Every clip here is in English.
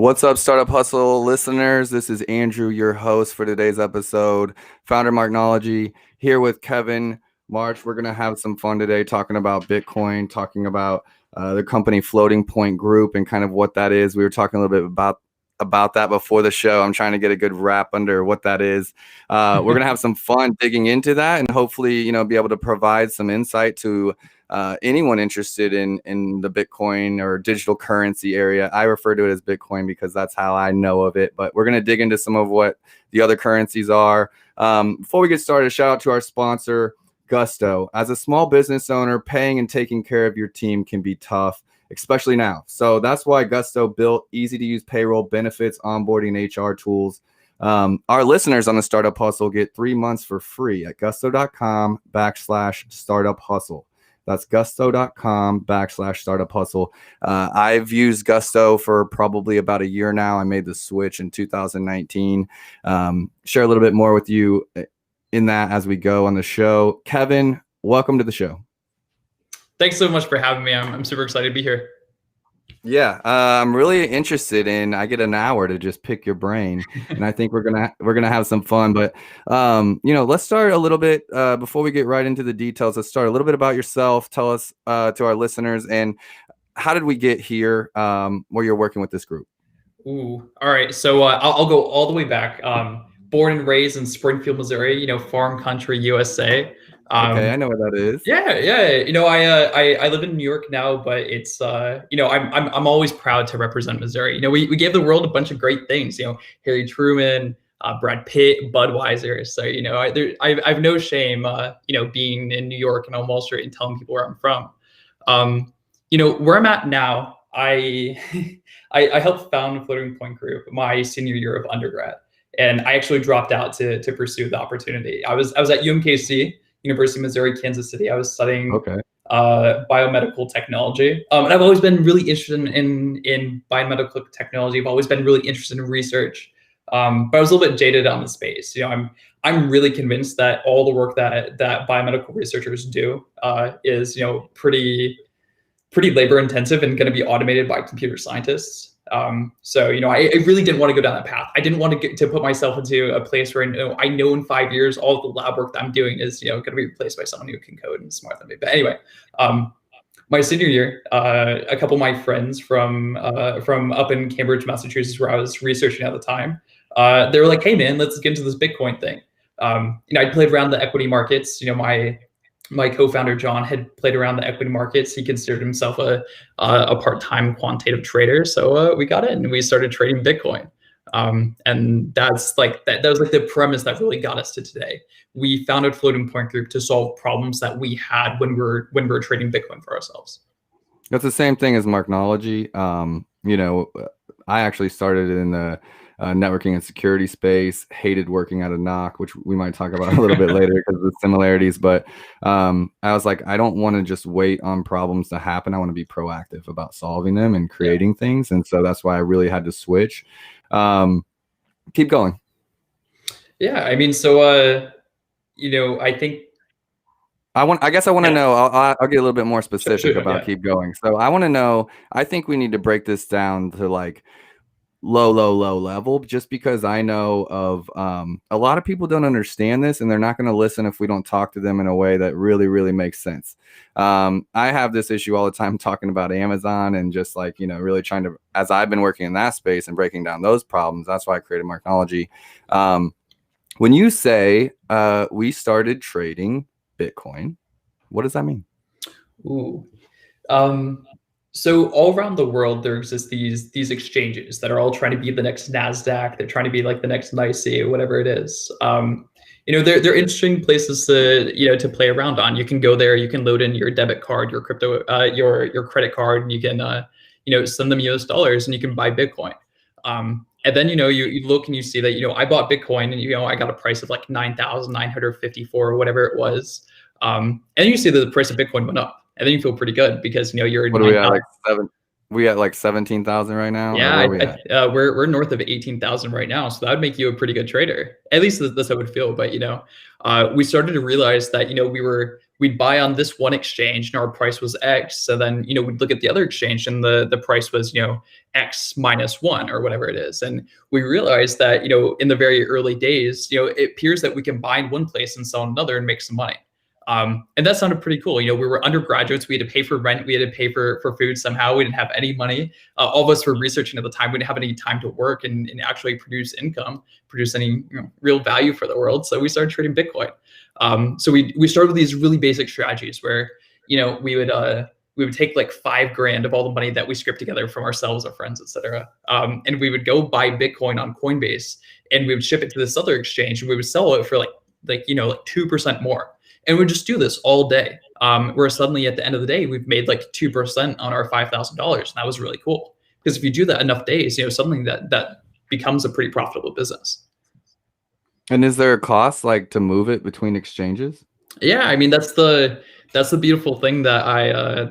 What's up, Startup Hustle listeners? This is Andrew, your host for today's episode, founder Marknology, here with Kevin. March, we're going to have some fun today talking about Bitcoin, talking about the company Floating Point Group and kind of what that is. We were talking a little bit about that before the show. I'm trying to get a good wrap under what that is. We're going to have some fun digging into that and hopefully, be able to provide some insight to anyone interested in the Bitcoin or digital currency area. I refer to it as Bitcoin because that's how I know of it, but we're going to dig into some of what the other currencies are. Before we get started, shout out to our sponsor, Gusto. As a small business owner, paying and taking care of your team can be tough, especially now. So that's why Gusto built easy to use payroll, benefits, onboarding, HR tools. Our listeners on the Startup Hustle get 3 months for free at gusto.com/startup hustle. That's gusto.com/startup hustle. I've used Gusto for probably about a year now. I made the switch in 2019. Share a little bit more with you in that as we go on the show. Kevin, welcome to the show. Thanks so much for having me. I'm super excited to be here. Yeah, I'm really interested in. I get an hour to just pick your brain, and I think we're gonna have some fun. But let's start a little bit before we get right into the details. Let's start a little bit about yourself. Tell us to our listeners, and how did we get here? Where you're working with this group? Ooh, all right. So I'll go all the way back. Born and raised in Springfield, Missouri. Farm country, USA. Okay, I know what that is. Yeah. I live in New York now, but it's I'm always proud to represent Missouri. We gave the world a bunch of great things. Harry Truman, Brad Pitt, Budweiser. So I've no shame. Being in New York and on Wall Street and telling people where I'm from. Where I'm at now. I helped found Floating Point Group my senior year of undergrad, and I actually dropped out to pursue the opportunity. I was at UMKC. University of Missouri, Kansas City. I was studying biomedical technology. And I've always been really interested in biomedical technology. I've always been really interested in research. But I was a little bit jaded on the space. I'm really convinced that all the work that biomedical researchers do is pretty labor intensive and going to be automated by computer scientists. So I really didn't want to go down that path. I didn't want to put myself into a place where I know in 5 years all the lab work that I'm doing is going to be replaced by someone who can code and smarter than me. But anyway, my senior year, a couple of my friends from up in Cambridge, Massachusetts, where I was researching at the time, they were like, "Hey man, let's get into this Bitcoin thing." I played around the equity markets. My co-founder John had played around the equity markets. He considered himself a part-time quantitative trader. So we got in and we started trading Bitcoin. And that's that was the premise that really got us to today. We founded Floating Point Group to solve problems that we had when we were trading Bitcoin for ourselves. That's the same thing as Marknology. I actually started in the networking and security space, hated working at a knock, which we might talk about a little bit later because of the similarities. But I was like, I don't want to just wait on problems to happen. I want to be proactive about solving them and creating things. And so that's why I really had to switch. Keep going. Yeah, I mean, so, I think. I guess I want to know, I'll get a little bit more specific about keep going. So I want to know, I think we need to break this down to low level, just because I know of a lot of people don't understand this and they're not going to listen if we don't talk to them in a way that really, really makes sense. I have this issue all the time talking about Amazon and just really trying to, as I've been working in that space and breaking down those problems, that's why I created Marknology. When you say we started trading Bitcoin, what does that mean? Ooh. So all around the world, there exist these exchanges that are all trying to be the next NASDAQ. They're trying to be like the next NYSE, whatever it is. They're interesting places to play around on. You can go there, you can load in your debit card, your crypto, your credit card, and you can send them US dollars and you can buy Bitcoin. And then you look and you see that I bought Bitcoin and I got a price of like 9,954 or whatever it was. And you see that the price of Bitcoin went up. And then you feel pretty good because you're. What are we at, we at like 17,000 right now? Yeah, we're north of 18,000 right now, so that would make you a pretty good trader. At least that's how it would feel. But we started to realize that we were we'd buy on this one exchange and our price was X. So then, we'd look at the other exchange and the price was, X minus one or whatever it is. And we realized that, in the very early days, it appears that we can buy in one place and sell in another and make some money. And that sounded pretty cool. We were undergraduates. We had to pay for rent. We had to pay for food somehow. We didn't have any money. All of us were researching at the time. We didn't have any time to work and actually produce income, produce any real value for the world. So we started trading Bitcoin. So we started with these really basic strategies where, we would take like $5,000 of all the money that we scraped together from ourselves, our friends, etc. And we would go buy Bitcoin on Coinbase and we would ship it to this other exchange and we would sell it for like 2% more. And we'd just do this all day. Where suddenly at the end of the day, we've made like 2% on our $5,000. And that was really cool. Because if you do that enough days, suddenly that becomes a pretty profitable business. And is there a cost like to move it between exchanges? Yeah, I mean that's the beautiful thing that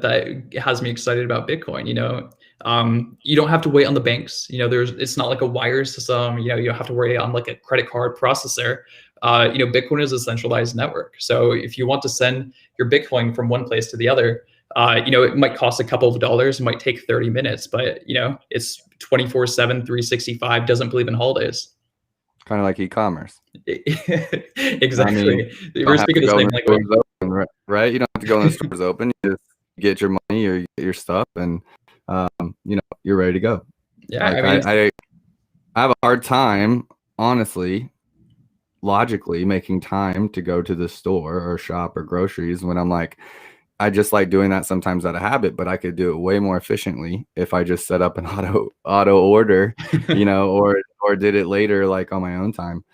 that has me excited about Bitcoin. You don't have to wait on the banks. It's not like a wire system. You don't have to worry on like a credit card processor. Bitcoin is a centralized network. So if you want to send your Bitcoin from one place to the other, it might cost a couple of dollars. It might take 30 minutes, but it's 24/7, 365. Doesn't believe in holidays. Kind of like e-commerce. Exactly. I mean, We're speaking the same language. Open, right? You don't have to go when the stores open. You just get your money or you get your stuff, and you're ready to go. Yeah, like, I have a hard time, honestly, logically making time to go to the store or shop or groceries when I'm like, I just like doing that sometimes out of habit, but I could do it way more efficiently if I just set up an auto order, or did it later, like on my own time.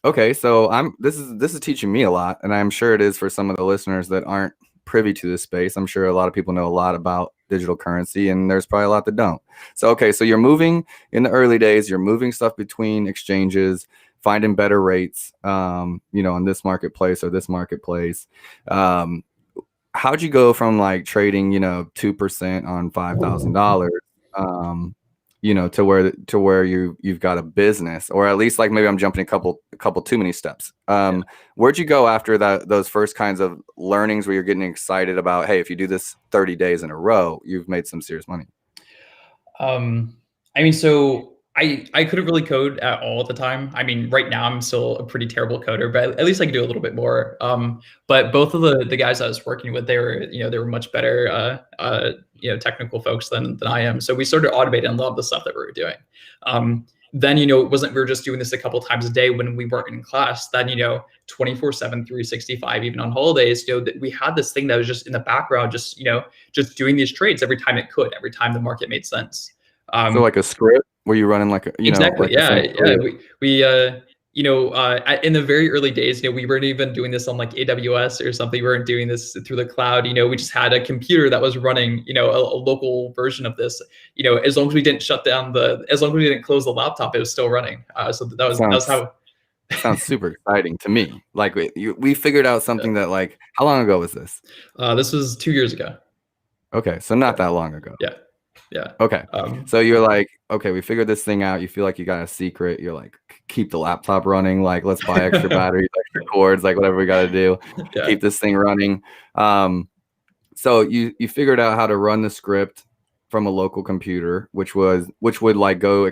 Okay, so this is teaching me a lot, and I'm sure it is for some of the listeners that aren't privy to this space. I'm sure a lot of people know a lot about digital currency, and there's probably a lot that don't. So okay, so you're moving in the early days, you're moving stuff between exchanges, finding better rates, on this marketplace or this marketplace. How'd you go from like trading, 2% on $5,000, to where you've got a business, or at least like maybe I'm jumping a couple too many steps. Where'd you go after those first kinds of learnings where you're getting excited about, hey, if you do this 30 days in a row, you've made some serious money? I mean, so I couldn't really code at all at the time. I mean, right now I'm still a pretty terrible coder, but at least I can do a little bit more. But both of the guys I was working with, they were much better, technical folks than I am. So we started automating a lot of the stuff that we were doing. Then, we were just doing this a couple times a day when we weren't in class. Then, 24/7, 365, even on holidays, we had this thing that was just in the background, just doing these trades every time it could, every time the market made sense. So like a script where you running like exactly. like yeah. We in the very early days, we weren't even doing this on like AWS or something. We weren't doing this through the cloud. We just had a computer that was running, a local version of this. As long as we didn't as long as we didn't close the laptop, it was still running. So that was how. Sounds super exciting to me. Like we figured out something that, like, how long ago was this? This was 2 years ago. Okay, so not that long ago. Yeah. Okay. So you're like, okay, we figured this thing out. You feel like you got a secret. You're like, keep the laptop running. Like, let's buy extra batteries, extra cords, like whatever we got to do. Yeah. Keep this thing running. So you figured out how to run the script from a local computer, which would like go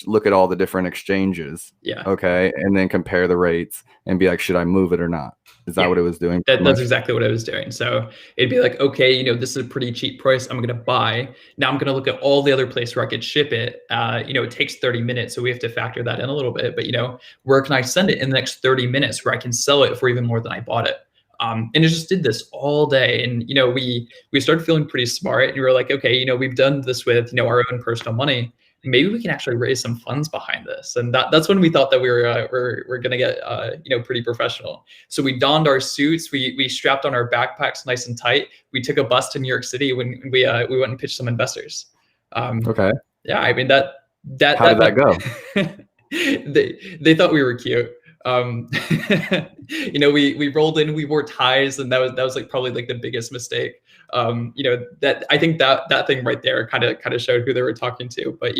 look at all the different exchanges. Yeah. Okay. And then compare the rates and be like, should I move it or not? Is that what it was doing? That's exactly what I was doing. So it'd be like, okay, this is a pretty cheap price. I'm going to buy. Now I'm going to look at all the other places where I could ship it. It takes 30 minutes. So we have to factor that in a little bit. But, where can I send it in the next 30 minutes where I can sell it for even more than I bought it? And it just did this all day. And, we started feeling pretty smart. And we were like, okay, we've done this with, our own personal money. Maybe we can actually raise some funds behind this. And that's when we thought that we're going to get, pretty professional. So we donned our suits, we strapped on our backpacks nice and tight. We took a bus to New York City when we went and pitched some investors. Okay. Yeah. I mean, how did that go? They thought we were cute. We rolled in, we wore ties, and that was like probably like the biggest mistake. That I think that thing right there kind of showed who they were talking to. But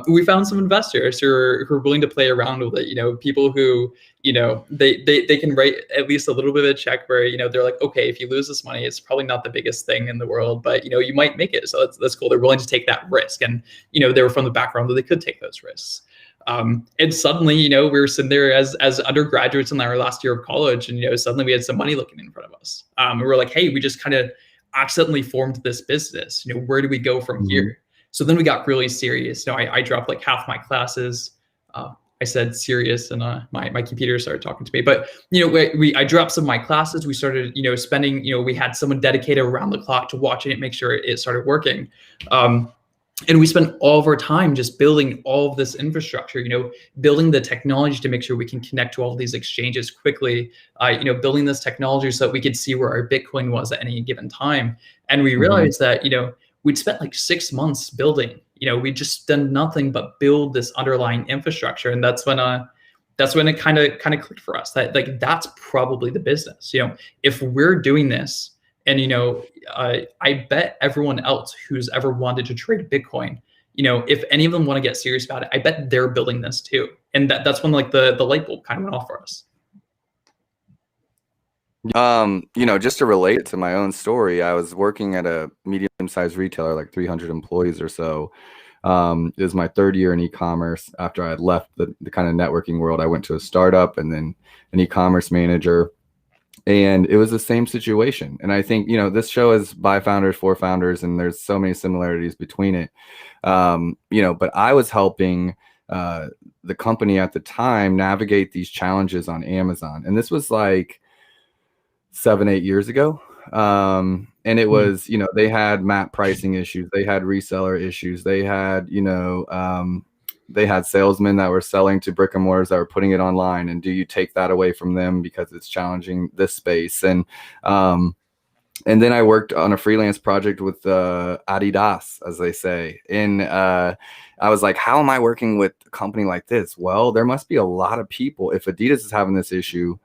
we found some investors who are willing to play around with it. People who they can write at least a little bit of a check where they're like, okay, if you lose this money, it's probably not the biggest thing in the world, but you might make it. So that's cool. They're willing to take that risk, and they were from the background that they could take those risks. And suddenly, we were sitting there as undergraduates in our last year of college, and suddenly we had some money looking in front of us. And we were like, hey, we just kind of accidentally formed this business. Where do we go from here? So then we got really serious. I dropped like half my classes. I said serious, and my computer started talking to me. But I dropped some of my classes. We started spending. We had someone dedicated around the clock to watching it, make sure it started working. And we spent all of our time just building all of this infrastructure, building the technology to make sure we can connect to all of these exchanges quickly, building this technology so that we could see where our Bitcoin was at any given time. And we realized that, we'd spent like 6 months building, we'd just done nothing but build this underlying infrastructure. And that's when it kind of clicked for us that like, that's probably the business. If we're doing this, and I bet everyone else who's ever wanted to trade Bitcoin, if any of them want to get serious about it, I bet they're building this too. And that's when like the light bulb kind of went off for us. Just to relate it to my own story, I was working at a medium-sized retailer, like 300 employees or so. It was my third year in e-commerce. After I had left the kind of networking world, I went to a startup and then an e-commerce manager. And it was the same situation. And I think, this show is by founders for founders, and there's so many similarities between it. But I was helping the company at the time navigate these challenges on Amazon. And this was like 7-8 years ago. And it was, they had map pricing issues. They had reseller issues. They had, they had salesmen that were selling to brick and mortars that were putting it online. And do you take that away from them because it's challenging this space? And then I worked on a freelance project with Adidas, as they say. And I was like, how am I working with a company like this? Well, there must be a lot of people. If Adidas is having this issue,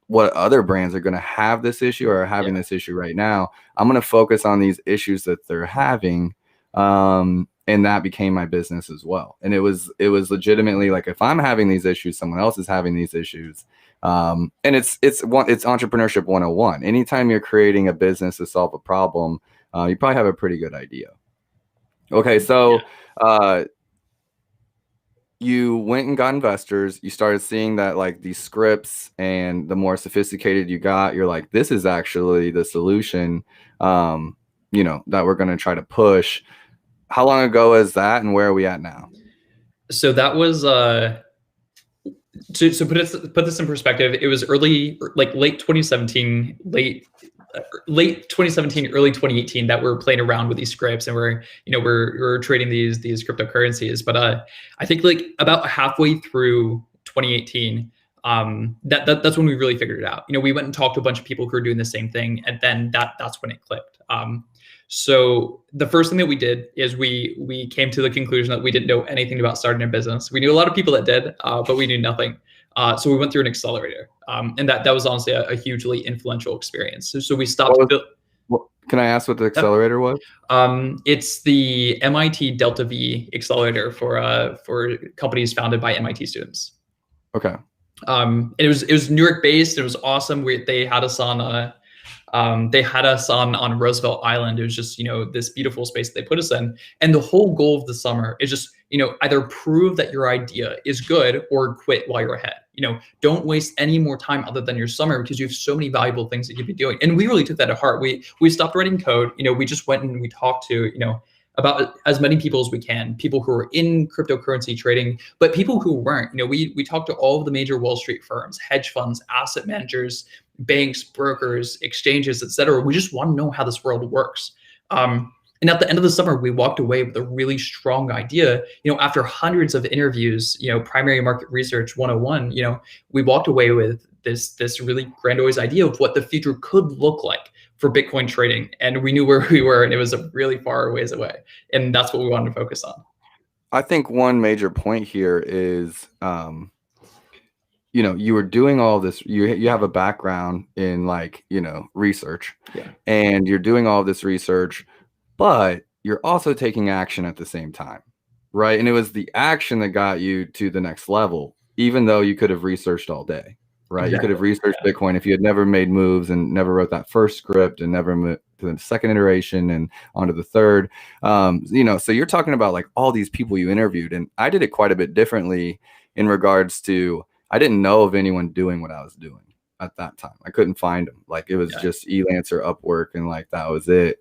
what other brands are going to have this issue or are having this issue right now? I'm going to focus on these issues that they're having. And that became my business as well. And it was legitimately like, if I'm having these issues, someone else is having these issues. And it's entrepreneurship 101. Anytime you're creating a business to solve a problem, you probably have a pretty good idea. Okay. So, you went and got investors. You started seeing that like these scripts, and the more sophisticated you got, you're like, this is actually the solution, that we're going to try to push. How long ago is that, and where are we at now? So that was to put this in perspective, it was late 2017, late 2017, early 2018 that we're playing around with these scripts, and we're trading these cryptocurrencies. But I think like about halfway through 2018, that's when we really figured it out. We went and talked to a bunch of people who were doing the same thing, and then that's when it clicked. So the first thing that we did is we came to the conclusion that we didn't know anything about starting a business. We knew a lot of people that did, but we knew nothing. So we went through an accelerator, and that was honestly a hugely influential experience. So we stopped. Can I ask what the accelerator was? It's the MIT Delta V accelerator for companies founded by MIT students. Okay. It was New York based. It was awesome. They had us on Roosevelt Island. It was just, this beautiful space that they put us in. And the whole goal of the summer is just, either prove that your idea is good or quit while you're ahead. Don't waste any more time other than your summer, because you have so many valuable things that you could be doing. And we really took that to heart. We stopped writing code. We just went and we talked to, about as many people as we can, people who are in cryptocurrency trading, but people who weren't. We talked to all of the major Wall Street firms, hedge funds, asset managers, banks, brokers, exchanges, et cetera. We just want to know how this world works. And at the end of the summer, we walked away with a really strong idea. After hundreds of interviews, primary market research 101, we walked away with this really grandiose idea of what the future could look like for Bitcoin trading. And we knew where we were, and it was a really far ways away. And that's what we wanted to focus on. I think one major point here is, you were doing all this, you have a background in like, research, Yeah. and you're doing all this research, but you're also taking action at the same time, right? And it was the action that got you to the next level, even though you could have researched all day, right? You could Exactly. have researched Yeah. Bitcoin if you had never made moves and never wrote that first script and never moved to the second iteration and onto the third. So you're talking about like all these people you interviewed, and I did it quite a bit differently in regards to I didn't know of anyone doing what I was doing at that time. I couldn't find them. Like it was Yeah. just Elance or Upwork, and like that was it.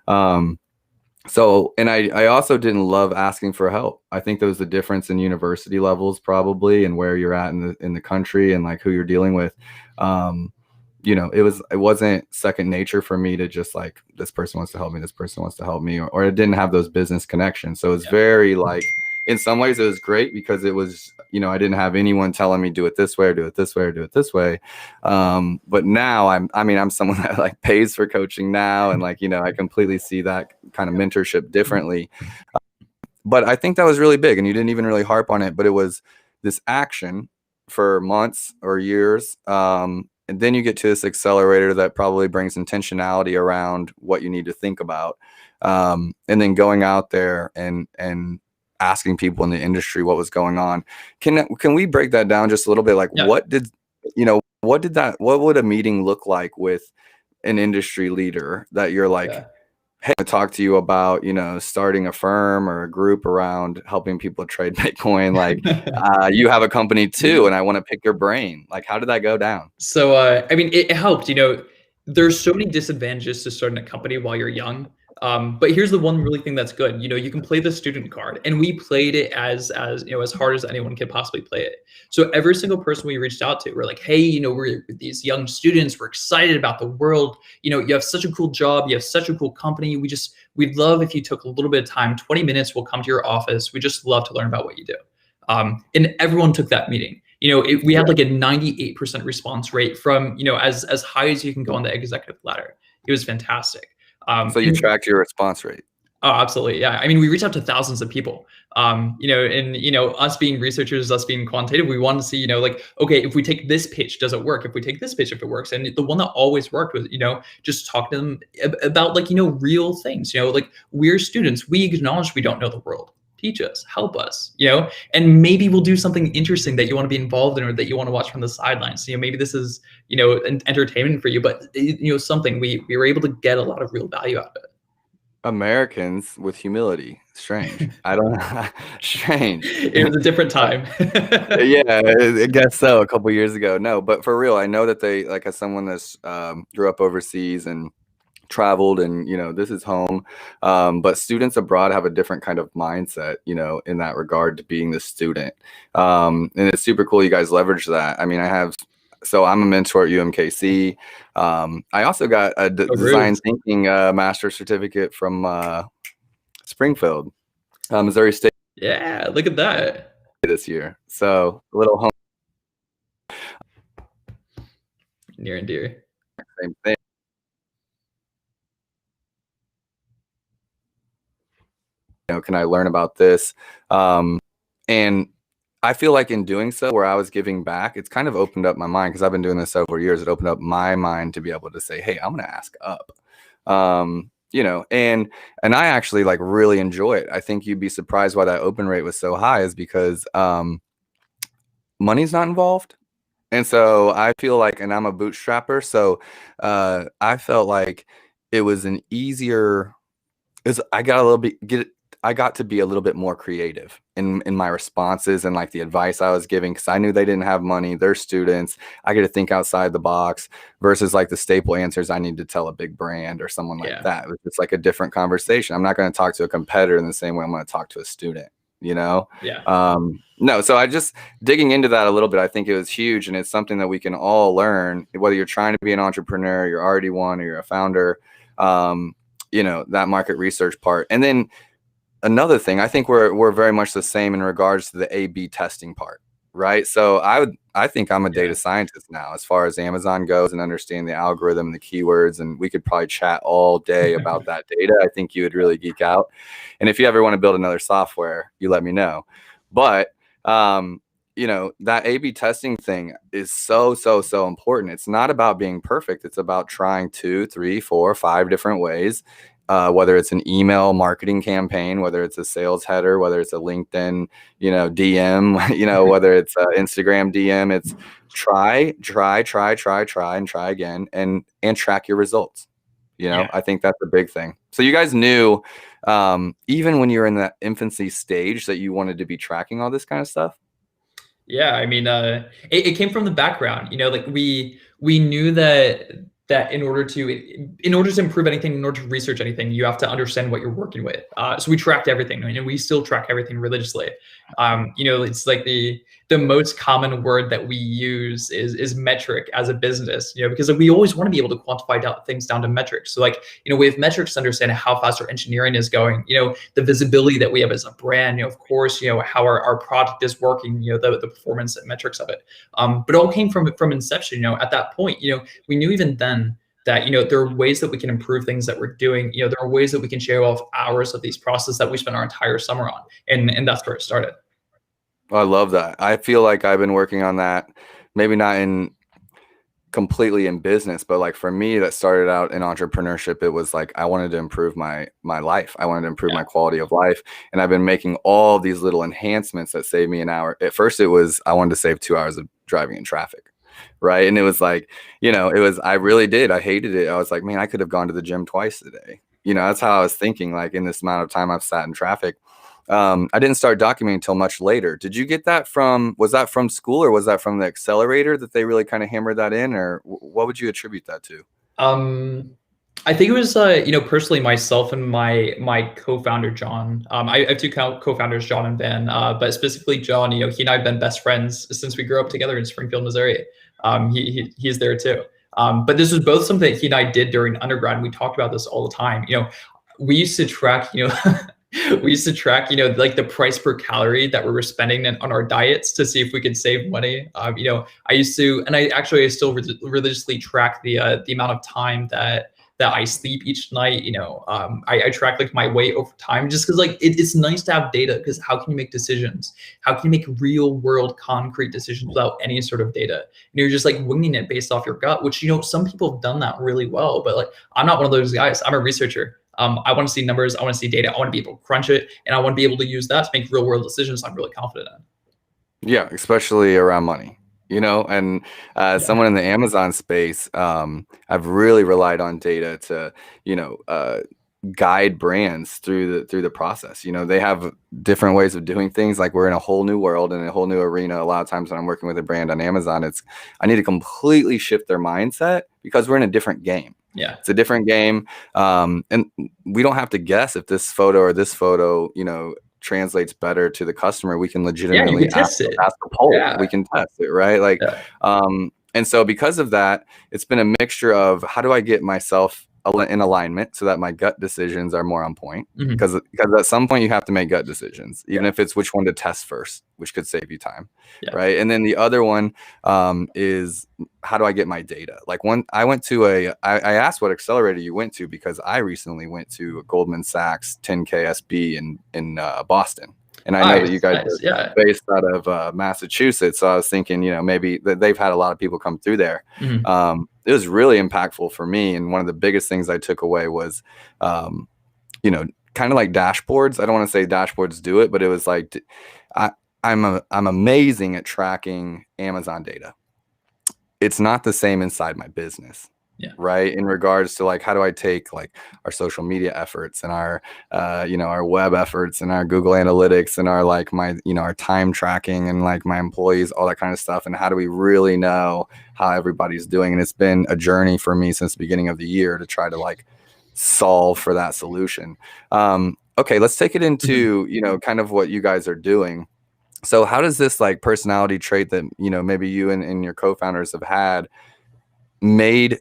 Um, and I also didn't love asking for help. I think there was a difference in university levels probably and where you're at in the country and like who you're dealing with. It wasn't second nature for me to just like, this person wants to help me, this person wants to help me, or it didn't have those business connections. So it's very like, in some ways it was great because it was, I didn't have anyone telling me do it this way or do it this way or do it this way. But now I'm someone that like pays for coaching now. And like, I completely see that kind of mentorship differently. But I think that was really big, and you didn't even really harp on it, but it was this action for months or years. And then you get to this accelerator that probably brings intentionality around what you need to think about. And then going out there and asking people in the industry what was going on. Can we break that down just a little bit? Like Yeah. what would a meeting look like with an industry leader that you're like, Yeah. hey, I talk to you about, starting a firm or a group around helping people trade Bitcoin. Like, you have a company too, and I want to pick your brain. Like, how did that go down? So, I mean, it helped. There's so many disadvantages to starting a company while you're young. But here's the one really thing that's good. You can play the student card, and we played it as hard as anyone could possibly play it. So every single person we reached out to, we're like, hey, we're these young students. We're excited about the world. You have such a cool job. You have such a cool company. We'd love if you took a little bit of time, 20 minutes. We'll come to your office. We just love to learn about what you do. And everyone took that meeting. We had like a 98% response rate from, as high as you can go on the executive ladder. It was fantastic. So you tracked your response rate. Oh, absolutely. Yeah. I mean, we reached out to thousands of people. Us being researchers, us being quantitative, we wanted to see, like, okay, if we take this pitch, does it work? If we take this pitch, if it works. And the one that always worked was, just talk to them about like, real things, like we're students, we acknowledge we don't know the world. Teach us, help us, and maybe we'll do something interesting that you want to be involved in or that you want to watch from the sidelines. Maybe this is, an entertainment for you, but something we were able to get a lot of real value out of it. Americans with humility. Strange. I don't know. Strange. It was a different time. Yeah, I guess so. A couple years ago. No, but for real, I know that they, like, as someone that's grew up overseas and traveled, and this is home, but students abroad have a different kind of mindset, in that regard to being the student, and it's super cool you guys leverage that. I mean, I'm a mentor at UMKC. I also got a design thinking master's certificate from Springfield, Missouri State. Yeah, look at that. This year, so a little home. Near and dear. Same thing. Can I learn about this? And I feel like in doing so, where I was giving back, it's kind of opened up my mind, because I've been doing this several years. It opened up my mind to be able to say, hey, I'm going to ask up. And I actually like really enjoy it. I think you'd be surprised why that open rate was so high, is because money's not involved. And so I feel like, and I'm a bootstrapper, so I felt like it was an easier, I got to be a little bit more creative in my responses and like the advice I was giving, because I knew they didn't have money. They're students. I get to think outside the box versus like the staple answers I need to tell a big brand or someone like that. It was just like a different conversation. I'm not going to talk to a competitor in the same way I'm going to talk to a student, No, so I just digging into that a little bit, I think it was huge, and it's something that we can all learn, whether you're trying to be an entrepreneur, you're already one, or you're a founder, that market research part. And then another thing, I think we're very much the same in regards to the A/B testing part, right? So I think I'm a data scientist now, as far as Amazon goes, and understanding the algorithm and the keywords, and we could probably chat all day about that data. I think you would really geek out. And if you ever want to build another software, you let me know. But that A/B testing thing is so important. It's not about being perfect. It's about trying 2, 3, 4, 5 different ways. Whether it's an email marketing campaign, whether it's a sales header, whether it's a LinkedIn, DM, whether it's a Instagram DM, it's try, and try again, and track your results. Yeah. I think that's a big thing. So you guys knew, even when you were in that infancy stage, that you wanted to be tracking all this kind of stuff. Yeah, I mean, it came from the background. Like we knew that in order to improve anything, in order to research anything, you have to understand what you're working with. So we tracked everything, and we still track everything religiously. It's like the most common word that we use is metric as a business. Because like, we always want to be able to quantify things down to metrics. So like we have metrics to understand how fast our engineering is going. The visibility that we have as a brand. Of course, how our product is working. The performance and metrics of it. But it all came from inception. At that point, we knew even then that there are ways that we can improve things that we're doing. There are ways that we can shave off hours of these processes that we spent our entire summer on, and that's where it started. I love that. I feel like I've been working on that, maybe not completely in business, but like for me, that started out in entrepreneurship. It was like I wanted to improve my life. I wanted to improve my quality of life, and I've been making all these little enhancements that save me an hour. At first, it was I wanted to save 2 hours of driving in traffic. Right. And it was like, I really did. I hated it. I was like, man, I could have gone to the gym twice a day. That's how I was thinking, like in this amount of time I've sat in traffic. I didn't start documenting until much later. Did you get that was that from school, or was that from the accelerator that they really kind of hammered that in, or what would you attribute that to? I think it was, personally myself and my co-founder, John. I have two co-founders, John and Van, but specifically John, he and I have been best friends since we grew up together in Springfield, Missouri. He's there too. But this was both something that he and I did during undergrad. And we talked about this all the time. We used to track, like the price per calorie that we were spending on our diets to see if we could save money. I used to, and I still religiously track the amount of time that I sleep each night. I track like my weight over time, just because like it's nice to have data, because how can you make decisions? How can you make real world concrete decisions without any sort of data? You're just like winging it based off your gut, which, some people have done that really well, but like, I'm not one of those guys. I'm a researcher. I want to see numbers. I want to see data. I want to be able to crunch it, and I want to be able to use that to make real world decisions I'm really confident in. Yeah, especially around money. And someone in the Amazon space, I've really relied on data to, guide brands through the process. They have different ways of doing things. Like we're in a whole new world and a whole new arena. A lot of times when I'm working with a brand on Amazon, I need to completely shift their mindset, because we're in a different game. Yeah. It's a different game. And we don't have to guess if this photo or this photo, translates better to the customer. We can legitimately ask a poll. Yeah. We can test it, right? Like, and so because of that, it's been a mixture of how do I get myself in alignment so that my gut decisions are more on point, because at some point you have to make gut decisions, even if it's which one to test first, which could save you time, right? And then the other one is how do I get my data? Like I went to I asked what accelerator you went to, because I recently went to a Goldman Sachs 10K SB in Boston. And I know that you guys are based out of Massachusetts. So I was thinking, maybe they've had a lot of people come through there. It was really impactful for me. And one of the biggest things I took away was, kind of like dashboards. I don't want to say dashboards do it, but it was like, I'm amazing at tracking Amazon data. It's not the same inside my business. Yeah. Right. In regards to like, how do I take like our social media efforts and our, our web efforts and our Google Analytics and our like our time tracking and like my employees, all that kind of stuff. And how do we really know how everybody's doing? And it's been a journey for me since the beginning of the year to try to like solve for that solution. Okay, let's take it into, kind of what you guys are doing. So how does this like personality trait that, maybe you and your co-founders have had made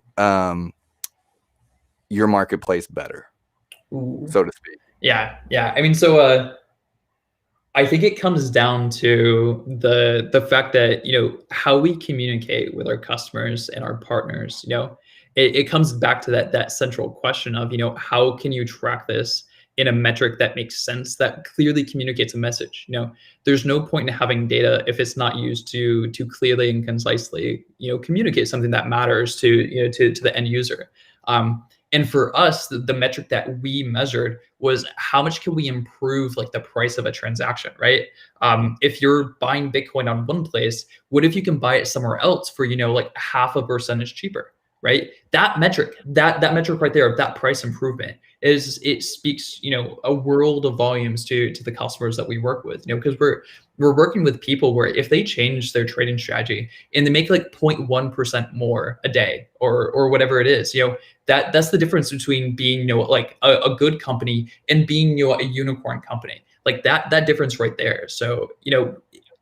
your marketplace better, so to speak? Yeah. I mean, so I think it comes down to the fact that how we communicate with our customers and our partners. It comes back to that central question of how can you track this in a metric that makes sense, that clearly communicates a message. There's no point in having data if it's not used to clearly and concisely, communicate something that matters to the end user. And for us, the metric that we measured was how much can we improve like the price of a transaction, right? If you're buying Bitcoin on one place, what if you can buy it somewhere else for, like half a percentage cheaper, right? That metric, that metric right there of that price improvement it speaks, a world of volumes to the customers that we work with, because we're working with people where if they change their trading strategy and they make like 0.1% more a day or whatever it is, that's the difference between being, like a good company and being, a unicorn company. Like that difference right there. So,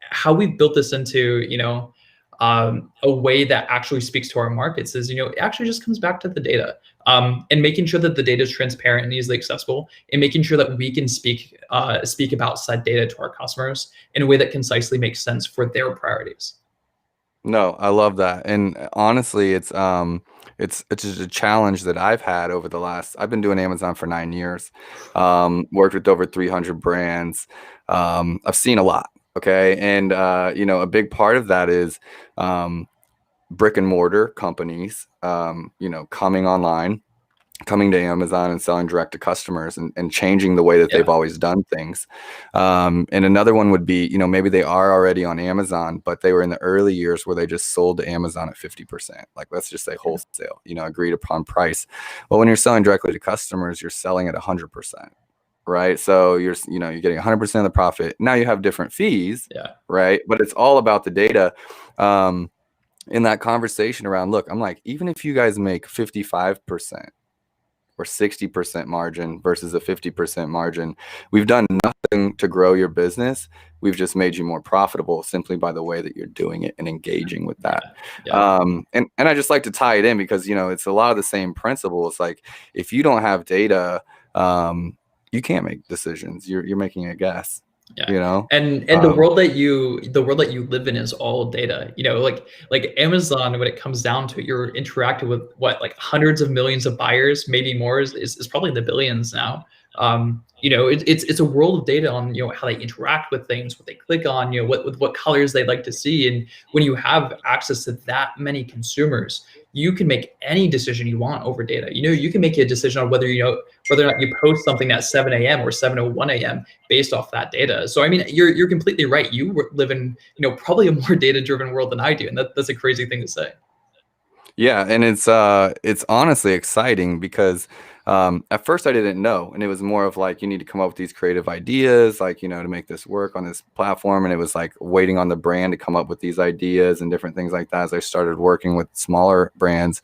how we've built this into, a way that actually speaks to our markets is, it actually just comes back to the data, and making sure that the data is transparent and easily accessible, and making sure that we can speak about said data to our customers in a way that concisely makes sense for their priorities. No, I love that. And honestly, it's just a challenge that I've had over the last, I've been doing Amazon for 9 years, worked with over 300 brands. I've seen a lot. Okay. And, a big part of that is, brick and mortar companies, coming online, coming to Amazon and selling direct to customers and changing the way that they've always done things. And another one would be, maybe they are already on Amazon, but they were in the early years where they just sold to Amazon at 50%. Like, let's just say wholesale, agreed upon price. But when you're selling directly to customers, you're selling at 100%. Right. So you're getting 100% of the profit. Now you have different fees. Right. But it's all about the data. In that conversation around, look, I'm like, even if you guys make 55% or 60% margin versus a 50% margin, we've done nothing to grow your business. We've just made you more profitable simply by the way that you're doing it and engaging with that. And I just like to tie it in because, it's a lot of the same principles. Like, if you don't have data, you can't make decisions. You're making a guess. And the world that you live in is all data. Like Amazon, when it comes down to it, you're interacting with like hundreds of millions of buyers, maybe more, is probably the billions now. It's a world of data on how they interact with things, what they click on, what colors they like to see. And when you have access to that many consumers, you can make any decision you want over data. You can make a decision on whether or not you post something at 7 a.m. or 7:01 a.m. based off that data. So I mean, you're completely right. You live in probably a more data-driven world than I do, and that's a crazy thing to say. Yeah, and it's honestly exciting because at first I didn't know, and it was more of like, you need to come up with these creative ideas, like, to make this work on this platform. And it was like waiting on the brand to come up with these ideas and different things like that as I started working with smaller brands.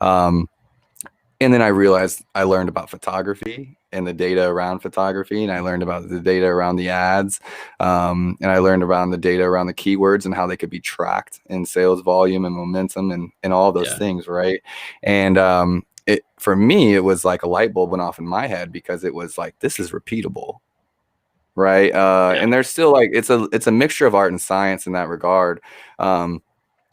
And then I realized I learned about photography and the data around photography, and I learned about the data around the ads, and I learned around the data around the keywords and how they could be tracked in sales volume and momentum and all those things, right? And for me, it was like a light bulb went off in my head because it was like, this is repeatable, right? And there's still like, it's a mixture of art and science in that regard.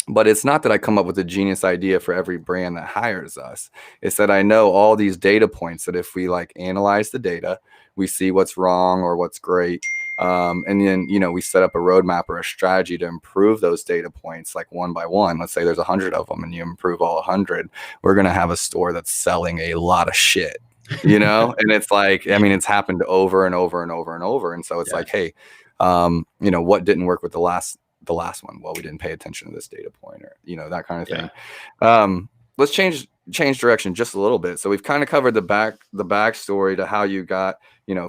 But it's not that I come up with a genius idea for every brand that hires us. It's that I know all these data points that if we like analyze the data, we see what's wrong or what's great. And then, we set up a roadmap or a strategy to improve those data points, like one by one. Let's say there's 100 of them and you improve all 100. We're going to have a store that's selling a lot of shit, and it's like, I mean, it's happened over and over and over and over. And so it's like, hey, what didn't work with the last one? Well, we didn't pay attention to this data point, or that kind of thing. Let's change direction just a little bit. So we've kind of covered the backstory to how you got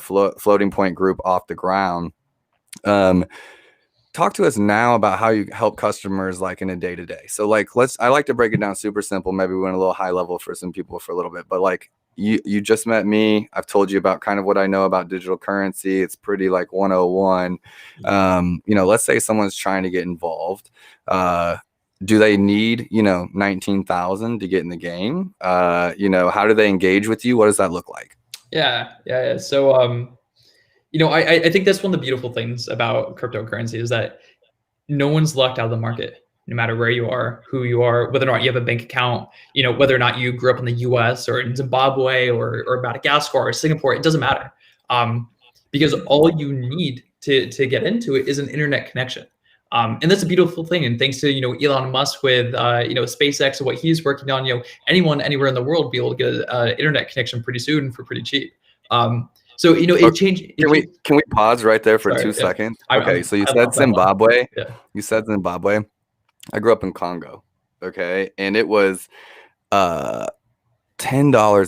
Floating Point Group off the ground. Talk to us now about how you help customers like in a day-to-day. So like, I like to break it down super simple. Maybe we went a little high level for some people for a little bit, but like, you just met me. I've told you about kind of what I know about digital currency. It's pretty like 101. Let's say someone's trying to get involved. Do they need, 19,000 to get in the game? How do they engage with you? What does that look like? Yeah. So, I think that's one of the beautiful things about cryptocurrency is that no one's locked out of the market. No matter where you are, who you are, whether or not you have a bank account, whether or not you grew up in the US or in Zimbabwe or Madagascar or Singapore, it doesn't matter. because all you need to get into it is an internet connection. And that's a beautiful thing. And thanks to Elon Musk with SpaceX and what he's working on, anyone anywhere in the world will be able to get an internet connection pretty soon for pretty cheap. So it changed. Can we pause right there for Sorry, 2 seconds? I'm, Okay, I'm, so you I'm, said I'm done. Zimbabwe. Yeah. You said Zimbabwe. I grew up in Congo. Okay, and it was $10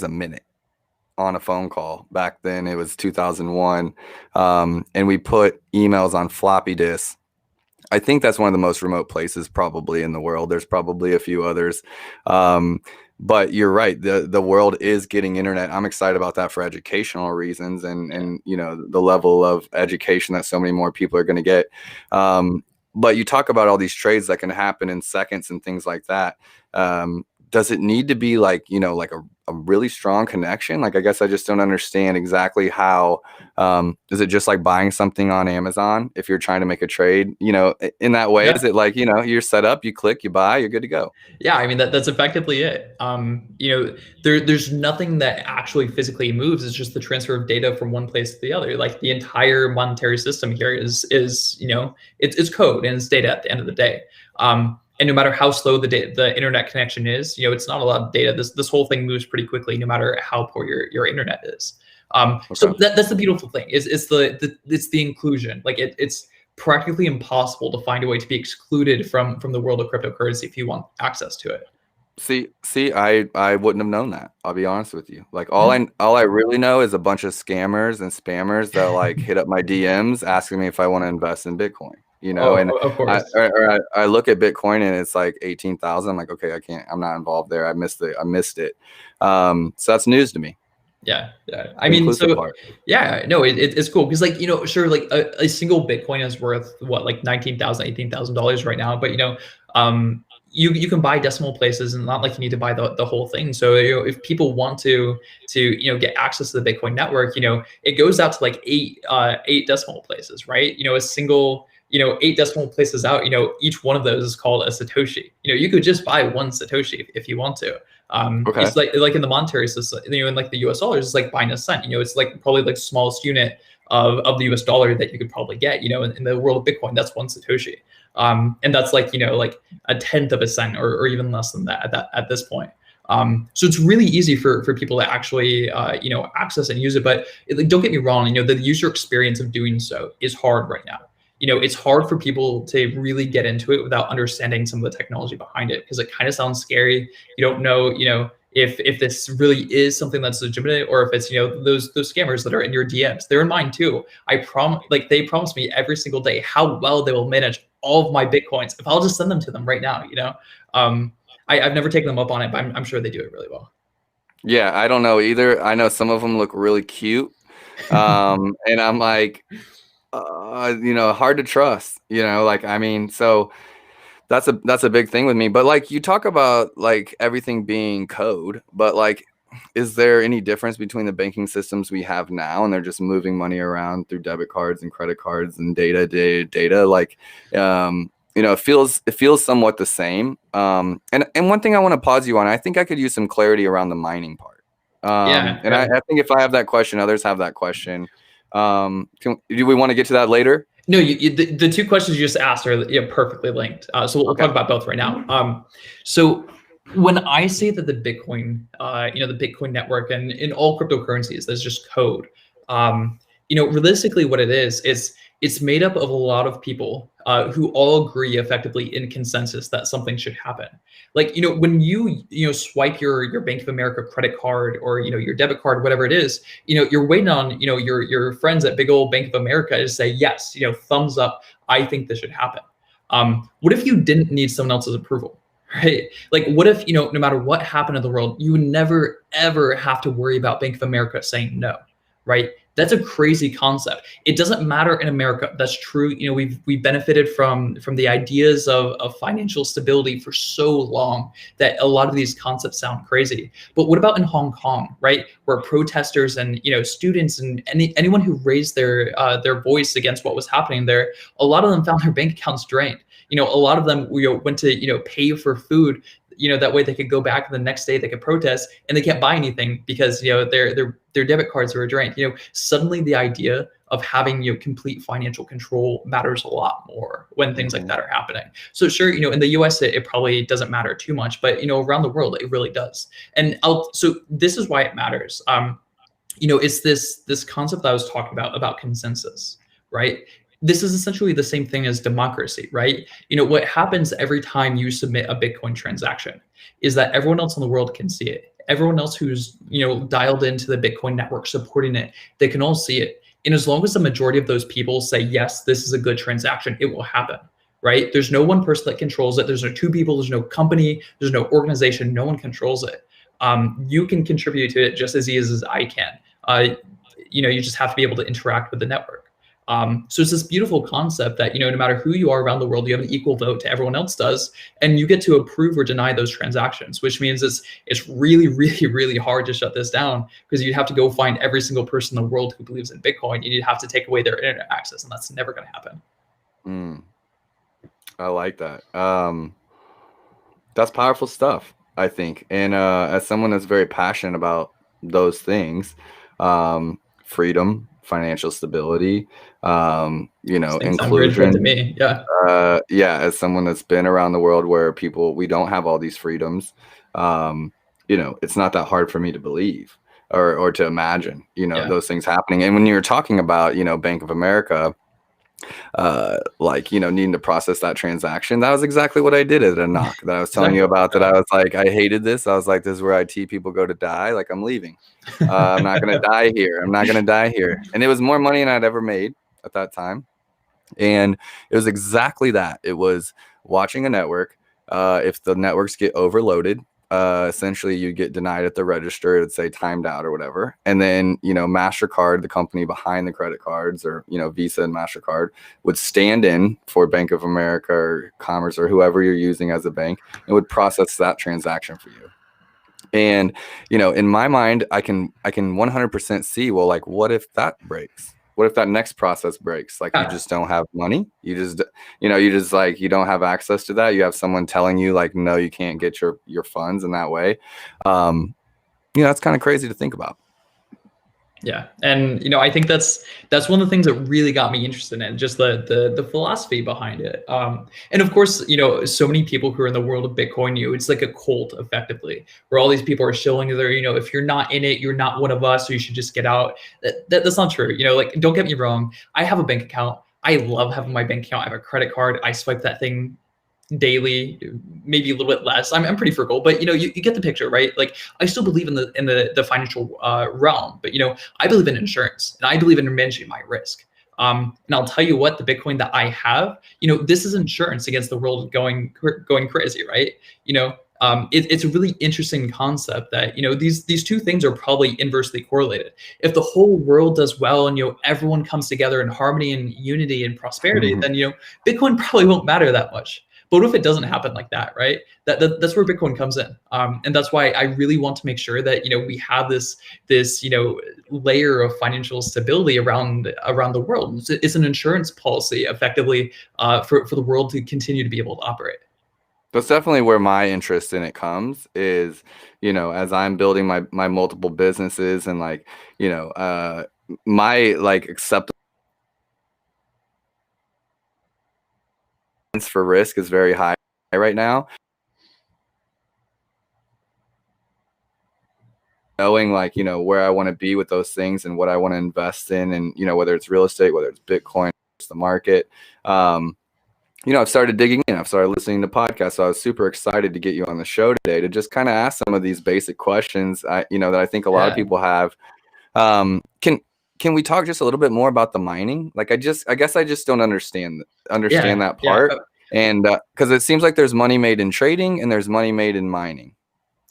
a minute on a phone call. Back then it was 2001, and we put emails on floppy disks. I think that's one of the most remote places probably in the world. There's probably a few others. But you're right. The world is getting internet. I'm excited about that for educational reasons and the level of education that so many more people are going to get. But you talk about all these trades that can happen in seconds and things like that. Does it need to be like a really strong connection? Like, I guess I just don't understand exactly how. Is it just like buying something on Amazon if you're trying to make a trade, in that way? Yeah. Is it like, you're set up, you click, you buy, you're good to go? Yeah, I mean that's effectively it. There's nothing that actually physically moves. It's just the transfer of data from one place to the other. Like the entire monetary system here is it's code and it's data at the end of the day. And no matter how slow the internet connection is, it's not a lot of data. This whole thing moves pretty quickly, no matter how poor your internet is. So that's the beautiful thing. It's the inclusion. Like it's practically impossible to find a way to be excluded from the world of cryptocurrency if you want access to it. See, I wouldn't have known that. I'll be honest with you. Like all I really know is a bunch of scammers and spammers that like hit up my DMs asking me if I want to invest in Bitcoin. And of course. I look at Bitcoin and it's like 18,000. I'm like, okay, I can't. I'm not involved there. I missed it. So that's news to me. Yeah. I mean, so yeah, no, it's cool because sure, like a single Bitcoin is worth what, like $19,000, $18,000 right now, but you can buy decimal places and not like you need to buy the whole thing. So if people want to get access to the Bitcoin network, it goes out to like eight decimal places, right? A single 8 decimal places out, each one of those is called a Satoshi. You could just buy one Satoshi if you want to. Okay. It's like in the monetary system, in like the US dollars, it's like buying a cent. It's like probably like the smallest unit of the US dollar that you could probably get. In the world of Bitcoin, that's one Satoshi. And that's like like a tenth of a cent or even less than that at this point. So it's really easy for people to actually access and use it. But don't get me wrong, the user experience of doing so is hard right now. It's hard for people to really get into it without understanding some of the technology behind it, because it kind of sounds scary. You don't know, if this really is something that's legitimate, or if it's, those scammers that are in your DMs. They're in mine too. They promise me every single day how well they will manage all of my Bitcoins if I'll just send them to them right now. I've never taken them up on it, but I'm sure they do it really well. Yeah, I don't know either. I know some of them look really cute. And I'm like, hard to trust, so that's a big thing with me. But like you talk about like everything being code, but like, is there any difference between the banking systems we have now and they're just moving money around through debit cards and credit cards and data? Like, it feels somewhat the same. And one thing I want to pause you on, I think I could use some clarity around the mining part. I think if I have that question, others have that question. Do we want to get to that later? No, the two questions you just asked are perfectly linked. So we'll talk about both right now. So when I say that the Bitcoin, the Bitcoin network and in all cryptocurrencies, there's just code. Realistically, what it is it's made up of a lot of people who all agree effectively in consensus that something should happen. Like, when you swipe your Bank of America credit card or, your debit card, whatever it is, you're waiting on, your friends at big old Bank of America to say, yes, thumbs up, I think this should happen. What if you didn't need someone else's approval? Right? Like, what if, no matter what happened in the world, you would never, ever have to worry about Bank of America saying no, right? That's a crazy concept. It doesn't matter in America. That's true. We've benefited from the ideas of financial stability for so long that a lot of these concepts sound crazy. But what about in Hong Kong, right? Where protesters and students and anyone who raised their voice against what was happening there, a lot of them found their bank accounts drained. A lot of them went to pay for food that way they could go back, and the next day they could protest, and they can't buy anything because their debit cards were drained. Suddenly the idea of having complete financial control matters a lot more when things like Mhm. that are happening. So sure, in the US it probably doesn't matter too much, but around the world it really does. And so this is why it matters. It's this concept that I was talking about consensus, right? This is essentially the same thing as democracy, right? What happens every time you submit a Bitcoin transaction is that everyone else in the world can see it. Everyone else who's dialed into the Bitcoin network supporting it, they can all see it. And as long as the majority of those people say yes, this is a good transaction, it will happen, right? There's no one person that controls it. There's no two people. There's no company. There's no organization. No one controls it. You can contribute to it just as easy as I can. You just have to be able to interact with the network. So it's this beautiful concept that no matter who you are around the world, you have an equal vote to everyone else does, and you get to approve or deny those transactions. Which means it's really, really, really hard to shut this down because you'd have to go find every single person in the world who believes in Bitcoin. You'd have to take away their internet access, and that's never going to happen. I like that. That's powerful stuff, I think. And as someone that's very passionate about those things, freedom, financial stability, These things sound very good to inclusion. me. Yeah. Yeah, as someone that's been around the world where we don't have all these freedoms, it's not that hard for me to believe or to imagine, Yeah. those things happening. And when you're talking about, Bank of America, needing to process that transaction, that was exactly what I did at a knock that I was telling you Exactly. about, that I was like, I hated this. I was like, this is where IT people go to die. Like, I'm leaving. I'm not going to die here. I'm not going to die here. And it was more money than I'd ever made at that time. And it was exactly that. It was watching a network. If the networks get overloaded, essentially you get denied at the register. It'd say timed out or whatever. And then, MasterCard, the company behind the credit cards, or, Visa and MasterCard, would stand in for Bank of America or Commerce or whoever you're using as a bank, and would process that transaction for you. And, in my mind, I can 100% see, well, like, what if that breaks? What if that next process breaks? Like, you just don't have money. You just like, you don't have access to that. You have someone telling you like, no, you can't get your funds in that way. That's kind of crazy to think about. Yeah, and I think that's one of the things that really got me interested in just the philosophy behind it. And of course, so many people who are in the world of Bitcoin, it's like a cult effectively, where all these people are shilling their, if you're not in it, you're not one of us, or you should just get out. That's not true. Like, don't get me wrong. I have a bank account. I love having my bank account. I have a credit card. I swipe that thing daily, maybe a little bit less. I'm pretty frugal, but you get the picture, right? Like, I still believe in the financial realm, but I believe in insurance, and I believe in managing my risk. And I'll tell you what, the Bitcoin that I have, this is insurance against the world going crazy, right? It's a really interesting concept that these two things are probably inversely correlated. If the whole world does well and everyone comes together in harmony and unity and prosperity, then Bitcoin probably won't matter that much. But what if it doesn't happen like that, right? That's where Bitcoin comes in, and that's why I really want to make sure that we have this layer of financial stability around the world. It's an insurance policy, effectively, for the world to continue to be able to operate. That's definitely where my interest in it comes, is, as I'm building my multiple businesses, and like, my like acceptance for risk is very high right now. Knowing like, where I want to be with those things and what I want to invest in, and, whether it's real estate, whether it's Bitcoin, it's the market. I've started digging in. I've started listening to podcasts. So I was super excited to get you on the show today to just kind of ask some of these basic questions, that I think a lot of people have. Can we talk just a little bit more about the mining? Like, I guess I just don't understand that part. And because it seems like there's money made in trading and there's money made in mining.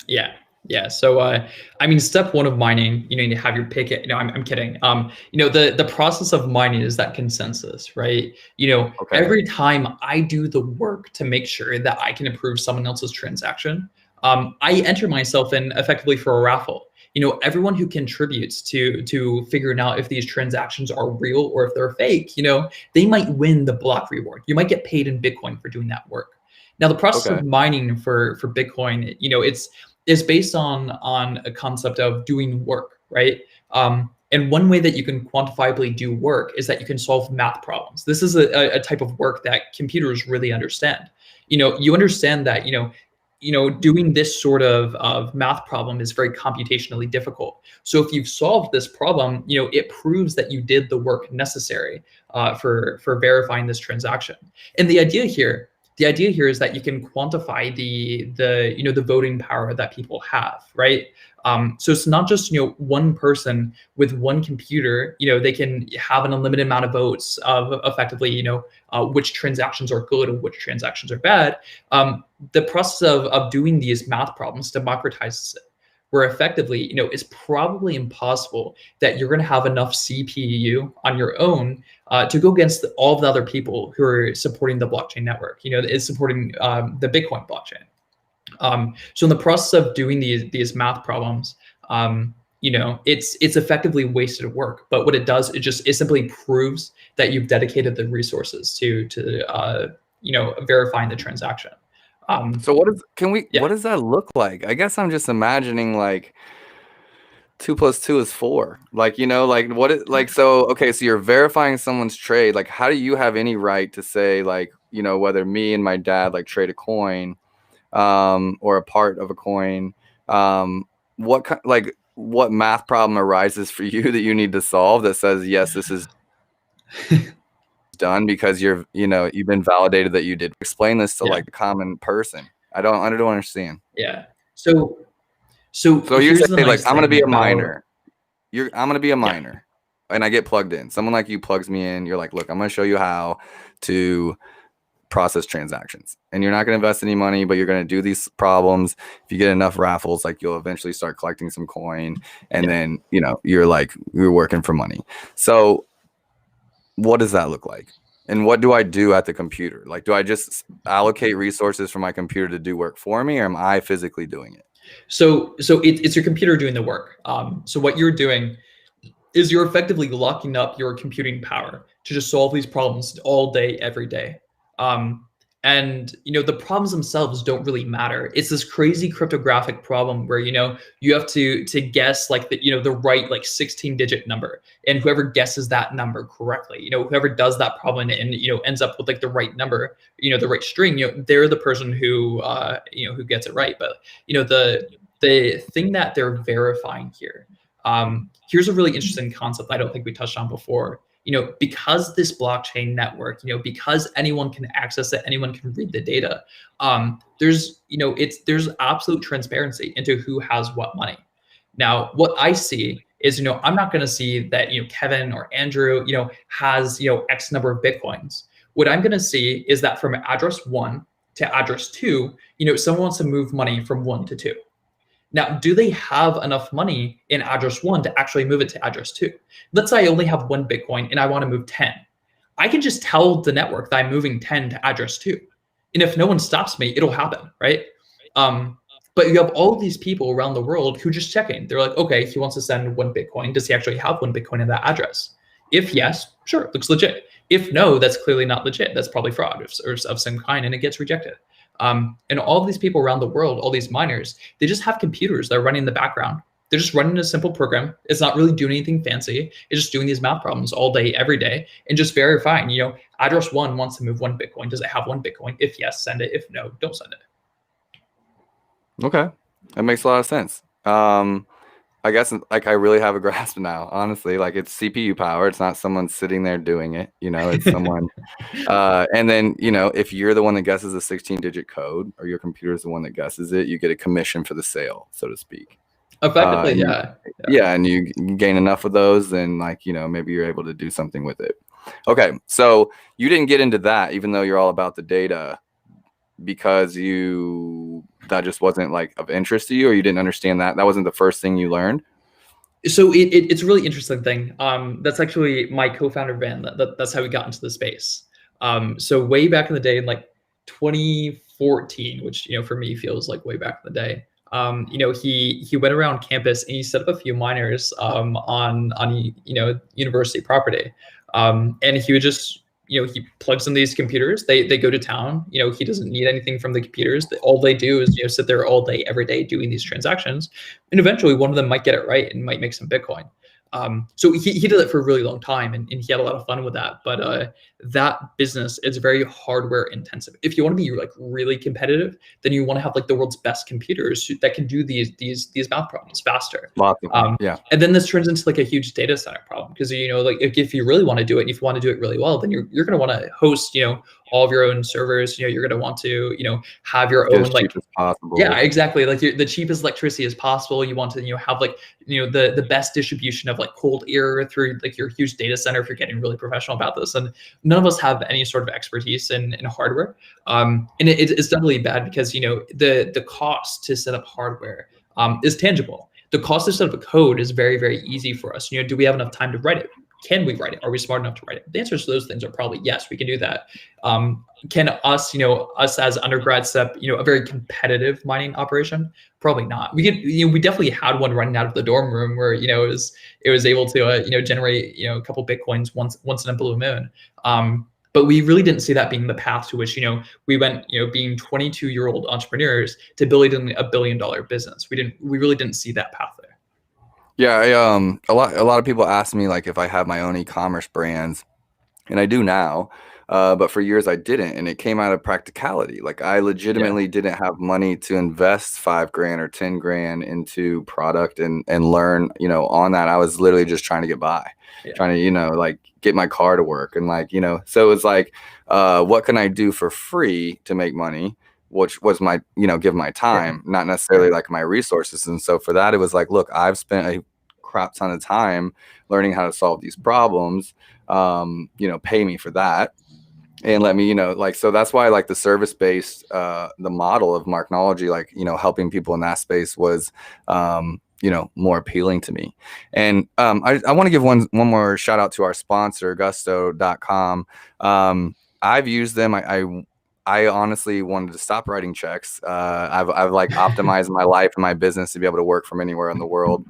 Yeah. So, I mean, step one of mining, you have your pick. I'm kidding. The process of mining is that consensus, right? Okay. Every time I do the work to make sure that I can approve someone else's transaction, I enter myself in effectively for a raffle. Everyone who contributes to figuring out if these transactions are real or if they're fake, they might win the block reward. You might get paid in Bitcoin for doing that work. Now, the process Okay. of mining for Bitcoin, it's based on a concept of doing work, right? And one way that you can quantifiably do work is that you can solve math problems. This is a type of work that computers really understand. You understand that doing this sort of math problem is very computationally difficult. So if you've solved this problem, it proves that you did the work necessary for verifying this transaction. And the idea here is that you can quantify the voting power that people have, right? So it's not just one person with one computer. They can have an unlimited amount of votes of effectively which transactions are good and which transactions are bad. The process of doing these math problems democratizes it, where effectively it's probably impossible that you're going to have enough CPU on your own to go against all of the other people who are supporting the blockchain network. Is supporting the Bitcoin blockchain. So in the process of doing these math problems, it's effectively wasted work. But what it does, it simply proves that you've dedicated the resources to verifying the transaction. So Yeah. what does that look like? I guess I'm just imagining like 2 + 2 is 4. Like, like so okay, so you're verifying someone's trade. Like, how do you have any right to say, like, whether me and my dad like trade a coin, or a part of a coin? What math problem arises for you that you need to solve that says, yes, this is done because you've been validated that you did? Explain this to Yeah. like a common person. I don't understand. Yeah. So So you here's the say, like, nice I'm gonna thing be a about miner. I'm gonna be a yeah. miner, and I get plugged in. Someone like you plugs me in. You're like, look, I'm gonna show you how to process transactions, and you're not gonna invest any money, but you're gonna do these problems. If you get enough raffles, like, you'll eventually start collecting some coin, and Yeah. then you're working for money. So what does that look like? And what do I do at the computer? Like, do I just allocate resources for my computer to do work for me, or am I physically doing it? So it's your computer doing the work. So what you're doing is you're effectively locking up your computing power to just solve these problems all day, every day. And the problems themselves don't really matter. It's this crazy cryptographic problem where you have to guess like the right like 16-digit number, and whoever guesses that number correctly, whoever does that problem and ends up with like the right number, the right string, they're the person who gets it right. But the thing that they're verifying here, here's a really interesting concept I don't think we touched on before. Because this blockchain network, because anyone can access it, anyone can read the data. There's absolute transparency into who has what money. Now, what I see is, I'm not going to see that, Kevin or Andrew, has, X number of Bitcoins. What I'm going to see is that from address 1 to address 2, someone wants to move money from 1 to 2. Now, do they have enough money in address 1 to actually move it to address 2? Let's say I only have 1 Bitcoin and I want to move 10. I can just tell the network that I'm moving 10 to address 2. And if no one stops me, it'll happen, right? But you have all of these people around the world who just checking. They're like, okay, he wants to send 1 Bitcoin. Does he actually have 1 Bitcoin in that address? If yes, sure, looks legit. If no, that's clearly not legit. That's probably fraud or of some kind, and it gets rejected. And all of these people around the world, all these miners, they just have computers that are running in the background. They're just running a simple program. It's not really doing anything fancy. It's just doing these math problems all day, every day, and just verifying, address 1 wants to move 1 Bitcoin. Does it have 1 Bitcoin? If yes, send it. If no, don't send it. Okay, that makes a lot of sense. I guess, like, I really have a grasp now, honestly. Like, it's CPU power. It's not someone sitting there doing it. It's someone. And then, if you're the one that guesses a 16-digit code, or your computer is the one that guesses it, you get a commission for the sale, so to speak. Effectively, And yeah. Yeah, and you gain enough of those, then, like, maybe you're able to do something with it. Okay, so you didn't get into that, even though you're all about the data, because that just wasn't like of interest to you, or you didn't understand that wasn't the first thing you learned? So it's a really interesting thing. That's actually my co-founder Van. That's how we got into the space. So way back in the day, in like 2014, which for me feels like way back in the day. He went around campus and he set up a few miners on university property, and he would just he plugs in these computers. They go to town. He doesn't need anything from the computers. All they do is sit there all day, every day, doing these transactions, and eventually one of them might get it right and might make some Bitcoin. So he did it for a really long time, and he had a lot of fun with that. But that business is very hardware intensive. If you want to be like really competitive, then you want to have like the world's best computers that can do these math problems faster. Lots of them. Yeah. And then this turns into like a huge data center problem, because like if you really want to do it, and if you want to do it really well, then you're going to want to host all of your own servers. You're going to want to have your own, as cheap as possible. Yeah, exactly, like the cheapest electricity as possible. You want to have like the best distribution of like cold air through like your huge data center if you're getting really professional about this. And none of us have any sort of expertise in hardware, and it's definitely bad, because the cost to set up hardware is tangible. The cost to set up a code is very, very easy for us. Do we have enough time to write it? Can we write it? Are we smart enough to write it? The answers to those things are probably yes, we can do that. Can us, us as undergrads set up, a very competitive mining operation? Probably not. We could, we definitely had one running out of the dorm room where, it was able to, generate, a couple Bitcoins once in a blue moon. But we really didn't see that being the path to which, we went, being 22-year-old entrepreneurs to building $1 billion business. We really didn't see that path there. Yeah, a lot of people ask me like if I have my own e-commerce brands, and I do now, but for years I didn't, and it came out of practicality. Like I legitimately didn't have money to invest $5,000 or $10,000 into product and learn, on that. I was literally just trying to get by, trying to, like get my car to work, and like, so it was like, what can I do for free to make money? Which was my, give my time, not necessarily like my resources. And so for that, it was like, look, I've spent a crap ton of time learning how to solve these problems. Pay me for that. And let me, like, so that's why like the service-based, the model of Marknology, like, helping people in that space was, more appealing to me. And I want to give one more shout out to our sponsor, gusto.com. I've used them. I honestly wanted to stop writing checks. I've like optimized my life and my business to be able to work from anywhere in the world.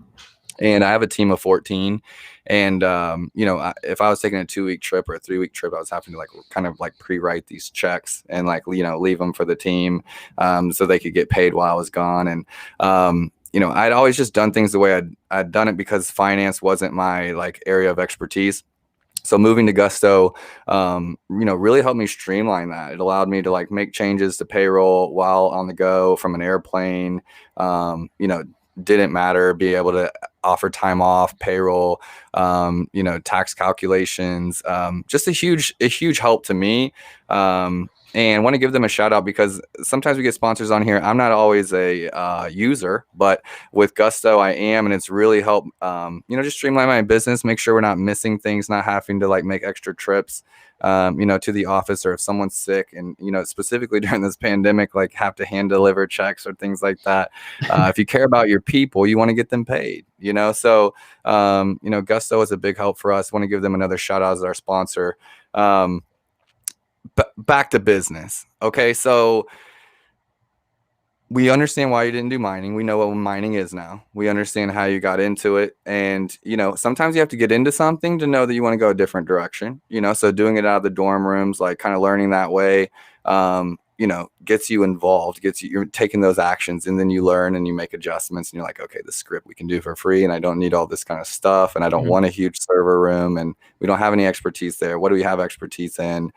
And I have a team of 14. And, if I was taking a 2-week trip or a 3-week trip, I was having to like kind of like pre-write these checks and like, leave them for the team so they could get paid while I was gone. And, I'd always just done things the way I'd done it, because finance wasn't my like area of expertise. So moving to Gusto, really helped me streamline that. It allowed me to like make changes to payroll while on the go from an airplane. Didn't matter, be able to offer time off, payroll, tax calculations, just a huge help to me. And want to give them a shout out, because sometimes we get sponsors on here. I'm not always a user, but with Gusto I am, and it's really helped, just streamline my business, make sure we're not missing things, not having to like make extra trips, to the office, or if someone's sick, and, specifically during this pandemic, like have to hand deliver checks or things like that. If you care about your people, you want to get them paid, so, Gusto is a big help for us. Want to give them another shout out as our sponsor. Back to business. Okay. So we understand why you didn't do mining. We know what mining is now. We understand how you got into it. And, sometimes you have to get into something to know that you want to go a different direction, so doing it out of the dorm rooms, like kind of learning that way, gets you involved, you're taking those actions, and then you learn and you make adjustments, and you're like, okay, the script we can do for free, and I don't need all this kind of stuff, and I don't want a huge server room, and we don't have any expertise there. What do we have expertise in?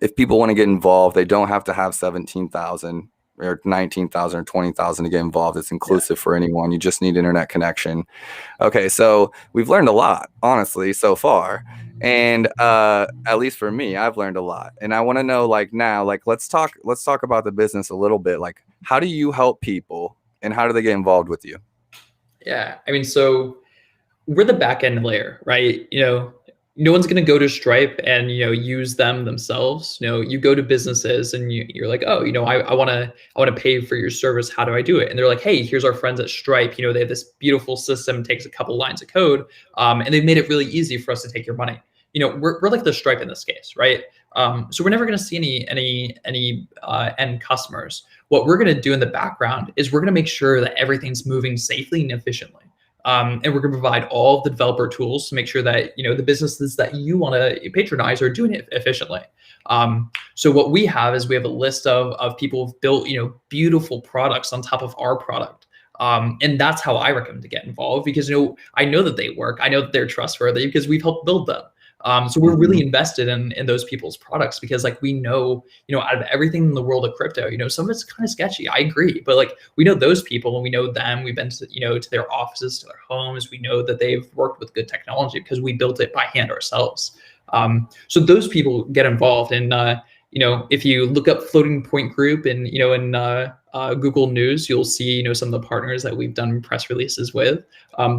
If people want to get involved, they don't have to have 17,000 or 19,000 or 20,000 to get involved. It's inclusive for anyone. You just need internet connection. Okay. So we've learned a lot, honestly, so far. And at least for me, I've learned a lot. And I want to know, like, now, like, let's talk about the business a little bit. Like, how do you help people, and how do they get involved with you? Yeah. I mean, so we're the back end layer, right? No one's going to go to Stripe and, use them themselves. You go to businesses and you're like, oh, I want to pay for your service. How do I do it? And they're like, hey, here's our friends at Stripe. They have this beautiful system, takes a couple lines of code. And they've made it really easy for us to take your money. We're like the Stripe in this case, right? So we're never going to see any end customers. What we're going to do in the background is we're going to make sure that everything's moving safely and efficiently. And we're going to provide all of the developer tools to make sure that the businesses that you want to patronize are doing it efficiently. So what we have is we have a list of people who've built beautiful products on top of our product. And that's how I recommend to get involved, because I know that they work. I know that they're trustworthy because we've helped build them. So we're really invested in those people's products, because like we know, out of everything in the world of crypto, some of it's kind of sketchy. I agree, but like we know those people and we know them. We've been to their offices, to their homes. We know that they've worked with good technology because we built it by hand ourselves. So those people get involved, and if you look up Floating Point Group and in Google News, you'll see some of the partners that we've done press releases with.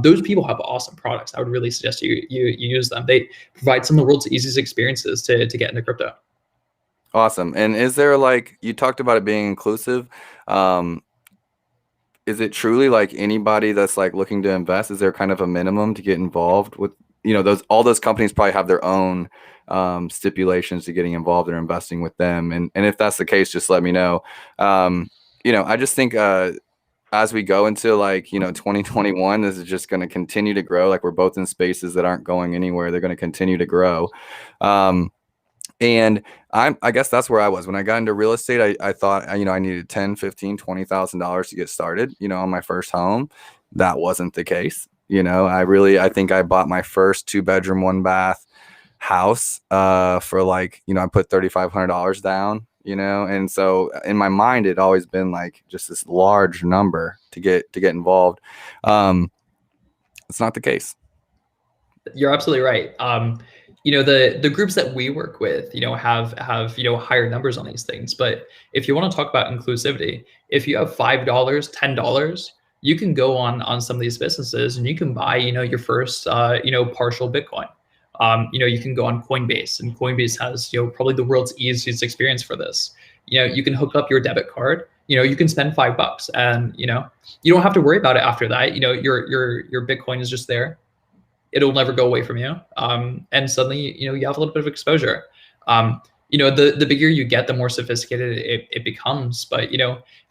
Those people have awesome products. I would really suggest you use them. They provide some of the world's easiest experiences to get into crypto. Awesome. And is there, like, you talked about it being inclusive? Is it truly like anybody that's like looking to invest? Is there kind of a minimum to get involved with? All those companies probably have their own stipulations to getting involved or investing with them. And if that's the case, just let me know. I just think as we go into 2021, this is just going to continue to grow. Like, we're both in spaces that aren't going anywhere. They're going to continue to grow. And I guess that's where I was when I got into real estate. I thought, I needed $10, $15, $20,000 to get started, on my first home. That wasn't the case. I think I bought my first 2-bedroom, 1-bath house for I put $3,500 down, and so in my mind, it'd always been like just this large number to get involved. It's not the case. You're absolutely right. The groups that we work with, have higher numbers on these things. But if you want to talk about inclusivity, if you have $5, $10, you can go on some of these businesses and you can buy, your first, partial Bitcoin. You can go on Coinbase, and Coinbase has, probably the world's easiest experience for this. You can hook up your debit card. You can spend $5, and you don't have to worry about it after that. Your Bitcoin is just there. It'll never go away from you. And suddenly, you have a little bit of exposure. The bigger you get, the more sophisticated it becomes. But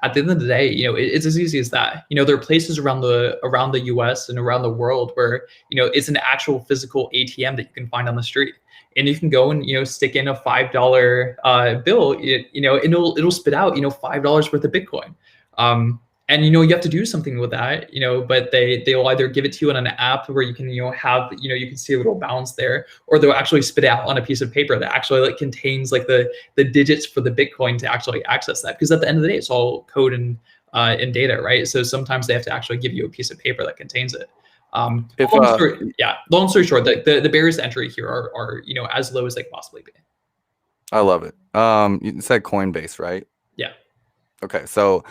at the end of the day, it's as easy as that. There are places around the U.S. and around the world where it's an actual physical ATM that you can find on the street, and you can go and stick in a $5 bill, and it'll spit out $5 worth of Bitcoin. And you have to do something with that, but they will either give it to you on an app where you can have you can see a little balance there, or they'll actually spit out on a piece of paper that actually contains the digits for the Bitcoin to actually access that, because at the end of the day, it's all code and data, right? So sometimes they have to actually give you a piece of paper that contains it. Long story short, the barriers to entry here are as low as they can possibly be. I love it. You said Coinbase, right? Yeah. Okay, so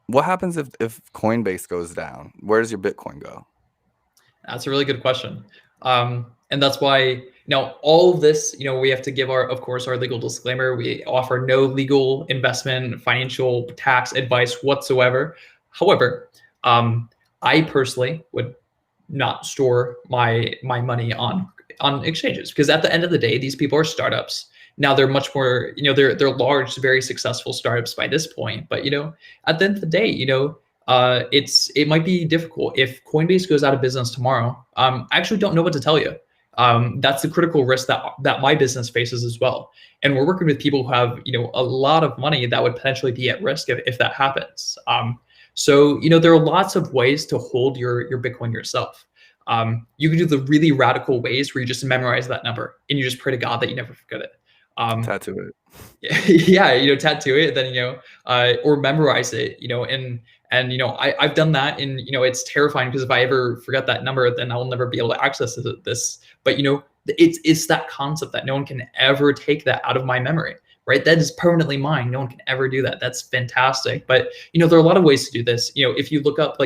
what happens if Coinbase goes down? Where does your Bitcoin go? That's a really good question. And that's why all of this, we have to give of course, our legal disclaimer. We offer no legal, investment, financial, tax advice whatsoever. However, I personally would not store my money on exchanges, because at the end of the day, these people are startups. Now they're much more, they're large, very successful startups by this point. But at the end of the day, it might be difficult if Coinbase goes out of business tomorrow. I actually don't know what to tell you. That's the critical risk that my business faces as well. And we're working with people who have a lot of money that would potentially be at risk if that happens. So there are lots of ways to hold your Bitcoin yourself. You can do the really radical ways where you just memorize that number and you just pray to God that you never forget it. Tattoo it. Yeah, tattoo it, then or memorize it, and I've done that, and it's terrifying, because if I ever forget that number, then I'll never be able to access this. But it's that concept that no one can ever take that out of my memory, right? That is permanently mine. No one can ever do that. That's fantastic. But there are a lot of ways to do this. If you look up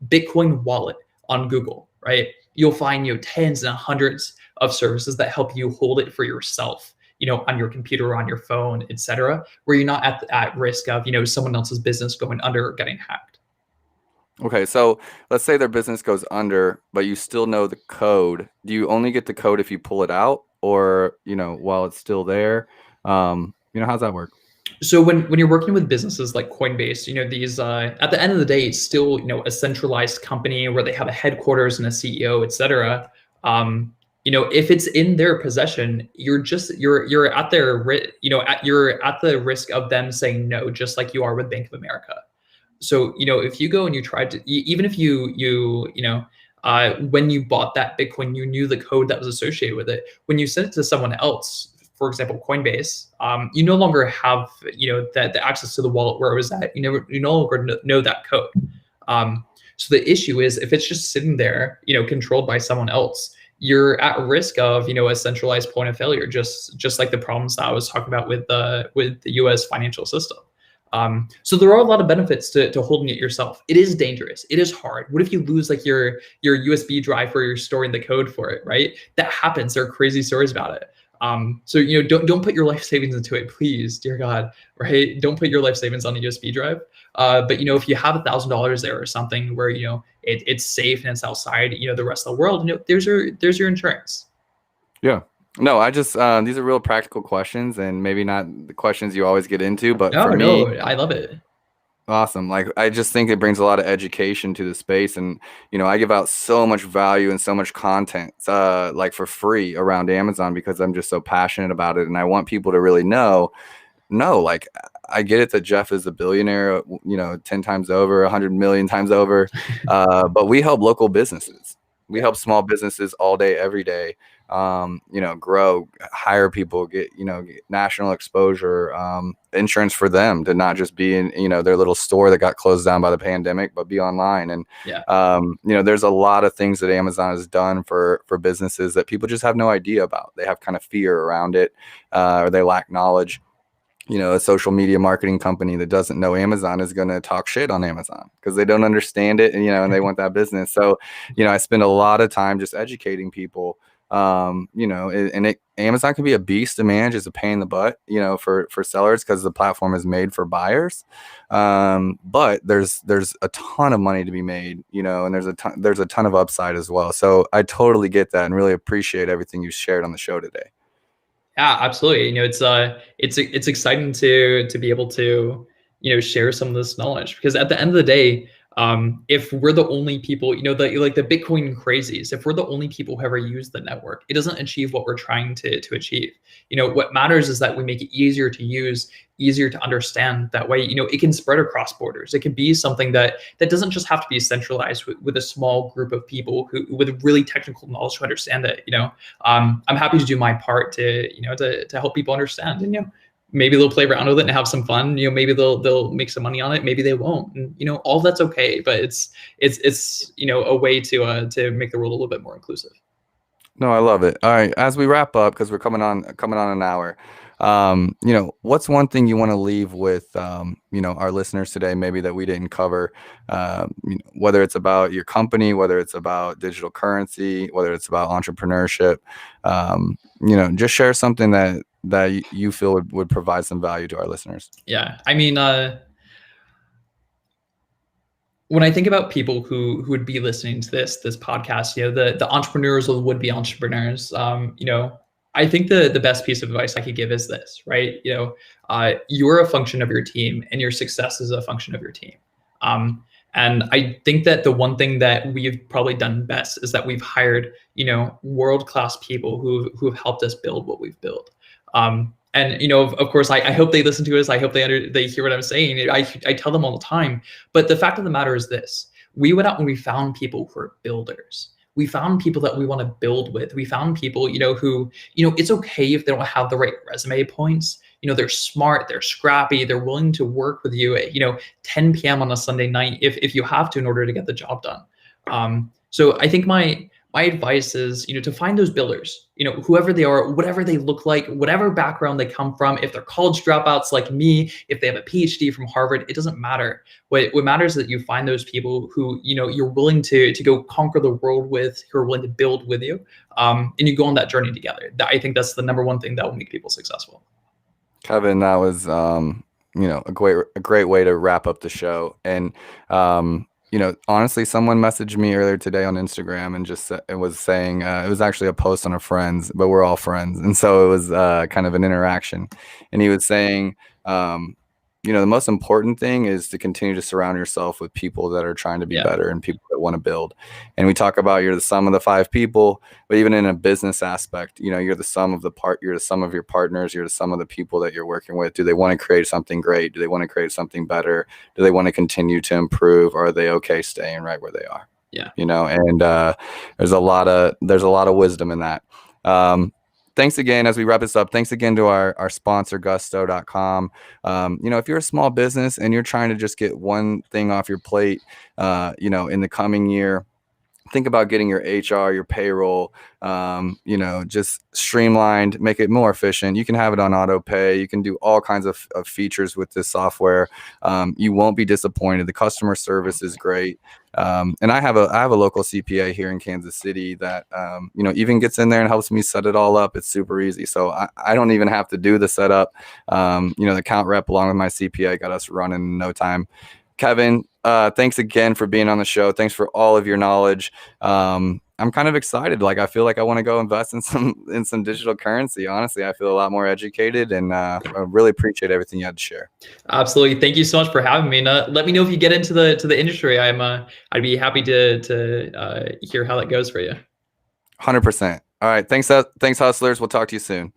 Bitcoin wallet on Google, right, you'll find tens and hundreds of services that help you hold it for yourself, on your computer or on your phone, etc., where you're not at risk of someone else's business going under or getting hacked. Okay, so let's say their business goes under, but you still know the code. Do you only get the code if you pull it out, or while it's still there? How's that work? So when you're working with businesses like Coinbase, these at the end of the day, it's still a centralized company where they have a headquarters and a CEO, etc. If it's in their possession, you're at you're at the risk of them saying no, just like you are with Bank of America. So if you go and you tried to even if when you bought that Bitcoin, you knew the code that was associated with it. When you sent it to someone else, for example, Coinbase, you no longer have that the access to the wallet where it was at. You no longer know that code. So the issue is if it's just sitting there, controlled by someone else, you're at risk of a centralized point of failure, just like the problems that I was talking about with the U.S. financial system. So there are a lot of benefits to holding it yourself. It is dangerous. It is hard. What if you lose like your USB drive where you're storing the code for it, right? That happens. There are crazy stories about it. So don't put your life savings into it, please, dear God, right? Don't put your life savings on a USB drive. But if you have $1,000 there or something where it's safe and it's outside the rest of the world, there's your insurance. Yeah. No, I just these are real practical questions, and maybe not the questions you always get into, but for me, No, I love it. awesome. Like, I just think it brings a lot of education to the space, and I give out so much value and so much content, like for free around Amazon because I'm just so passionate about it, and I want people to really know. No, like, I get it that Jeff is a billionaire, 10 times over, 100 million times over, but we help local businesses. We help small businesses all day, every day. Grow, hire people, get national exposure, insurance for them to not just be in their little store that got closed down by the pandemic, but be online. And there's a lot of things that Amazon has done for businesses that people just have no idea about. They have kind of fear around it, or they lack knowledge. A social media marketing company that doesn't know Amazon is going to talk shit on Amazon because they don't understand it, and they want that business. So, I spend a lot of time just educating people. Amazon can be a beast to manage. It's a pain in the butt, for sellers because the platform is made for buyers. But there's a ton of money to be made, and there's a ton of upside as well. So I totally get that and really appreciate everything you shared on the show today. Yeah, absolutely. It's exciting to be able to share some of this knowledge because at the end of the day, if we're the only people, like the Bitcoin crazies, if we're the only people who ever use the network, it doesn't achieve what we're trying to achieve. What matters is that we make it easier to use, easier to understand. That way, it can spread across borders. It can be something that doesn't just have to be centralized with a small group of people who with really technical knowledge to understand it. I'm happy to do my part to help people understand. And maybe they'll play around with it and have some fun. Maybe they'll make some money on it. Maybe they won't. And all that's okay. But it's a way to make the world a little bit more inclusive. No, I love it. All right, as we wrap up, because we're coming on an hour, what's one thing you want to leave with our listeners today, maybe that we didn't cover, whether it's about your company, whether it's about digital currency, whether it's about entrepreneurship, just share something that you feel would provide some value to our listeners. Yeah, I mean, when I think about people who would be listening to this podcast, the entrepreneurs or the would-be entrepreneurs, I think the best piece of advice I could give is this, right? You're a function of your team, and your success is a function of your team. And I think that the one thing that we've probably done best is that we've hired, world-class people who have helped us build what we've built. And of course, I hope they listen to us. I hope they hear what I'm saying. I tell them all the time. But the fact of the matter is this: we went out and we found people who are builders. We found people that we want to build with. We found people, who, it's okay if they don't have the right resume points. They're smart, they're scrappy, they're willing to work with you at 10 p.m. on a Sunday night if you have to in order to get the job done. So I think my advice is, to find those builders, whoever they are, whatever they look like, whatever background they come from, if they're college dropouts like me, if they have a PhD from Harvard, it doesn't matter. What matters is that you find those people who, you're willing to go conquer the world with, who are willing to build with you, and you go on that journey together. I think that's the number one thing that will make people successful. Kevin, that was a great way to wrap up the show. And honestly, someone messaged me earlier today on Instagram and just it was saying it was actually a post on a friends, but we're all friends, and so it was kind of an interaction. And he was saying, The most important thing is to continue to surround yourself with people that are trying to be better and people that want to build. And we talk about you're the sum of the 5 people, but even in a business aspect, you're the sum of you're the sum of your partners, you're the sum of the people that you're working with. Do they want to create something great? Do they want to create something better? Do they want to continue to improve? Or are they okay staying right where they are? Yeah. And there's a lot of wisdom in that. Thanks again. As we wrap this up, thanks again to our sponsor, gusto.com. If you're a small business and you're trying to just get one thing off your plate, in the coming year, think about getting your HR, your payroll, just streamlined, make it more efficient. You can have it on auto pay. You can do all kinds of features with this software. You won't be disappointed. The customer service is great. And I have a local CPA here in Kansas City that, even gets in there and helps me set it all up. It's super easy. So I don't even have to do the setup. The account rep along with my CPA got us running in no time. Kevin, thanks again for being on the show. Thanks for all of your knowledge. I'm kind of excited. Like, I feel like I want to go invest in some digital currency. Honestly, I feel a lot more educated, and I really appreciate everything you had to share. Absolutely. Thank you so much for having me. And, let me know if you get into the industry. I'd be happy to hear how that goes for you. 100%. All right. Thanks, hustlers. We'll talk to you soon.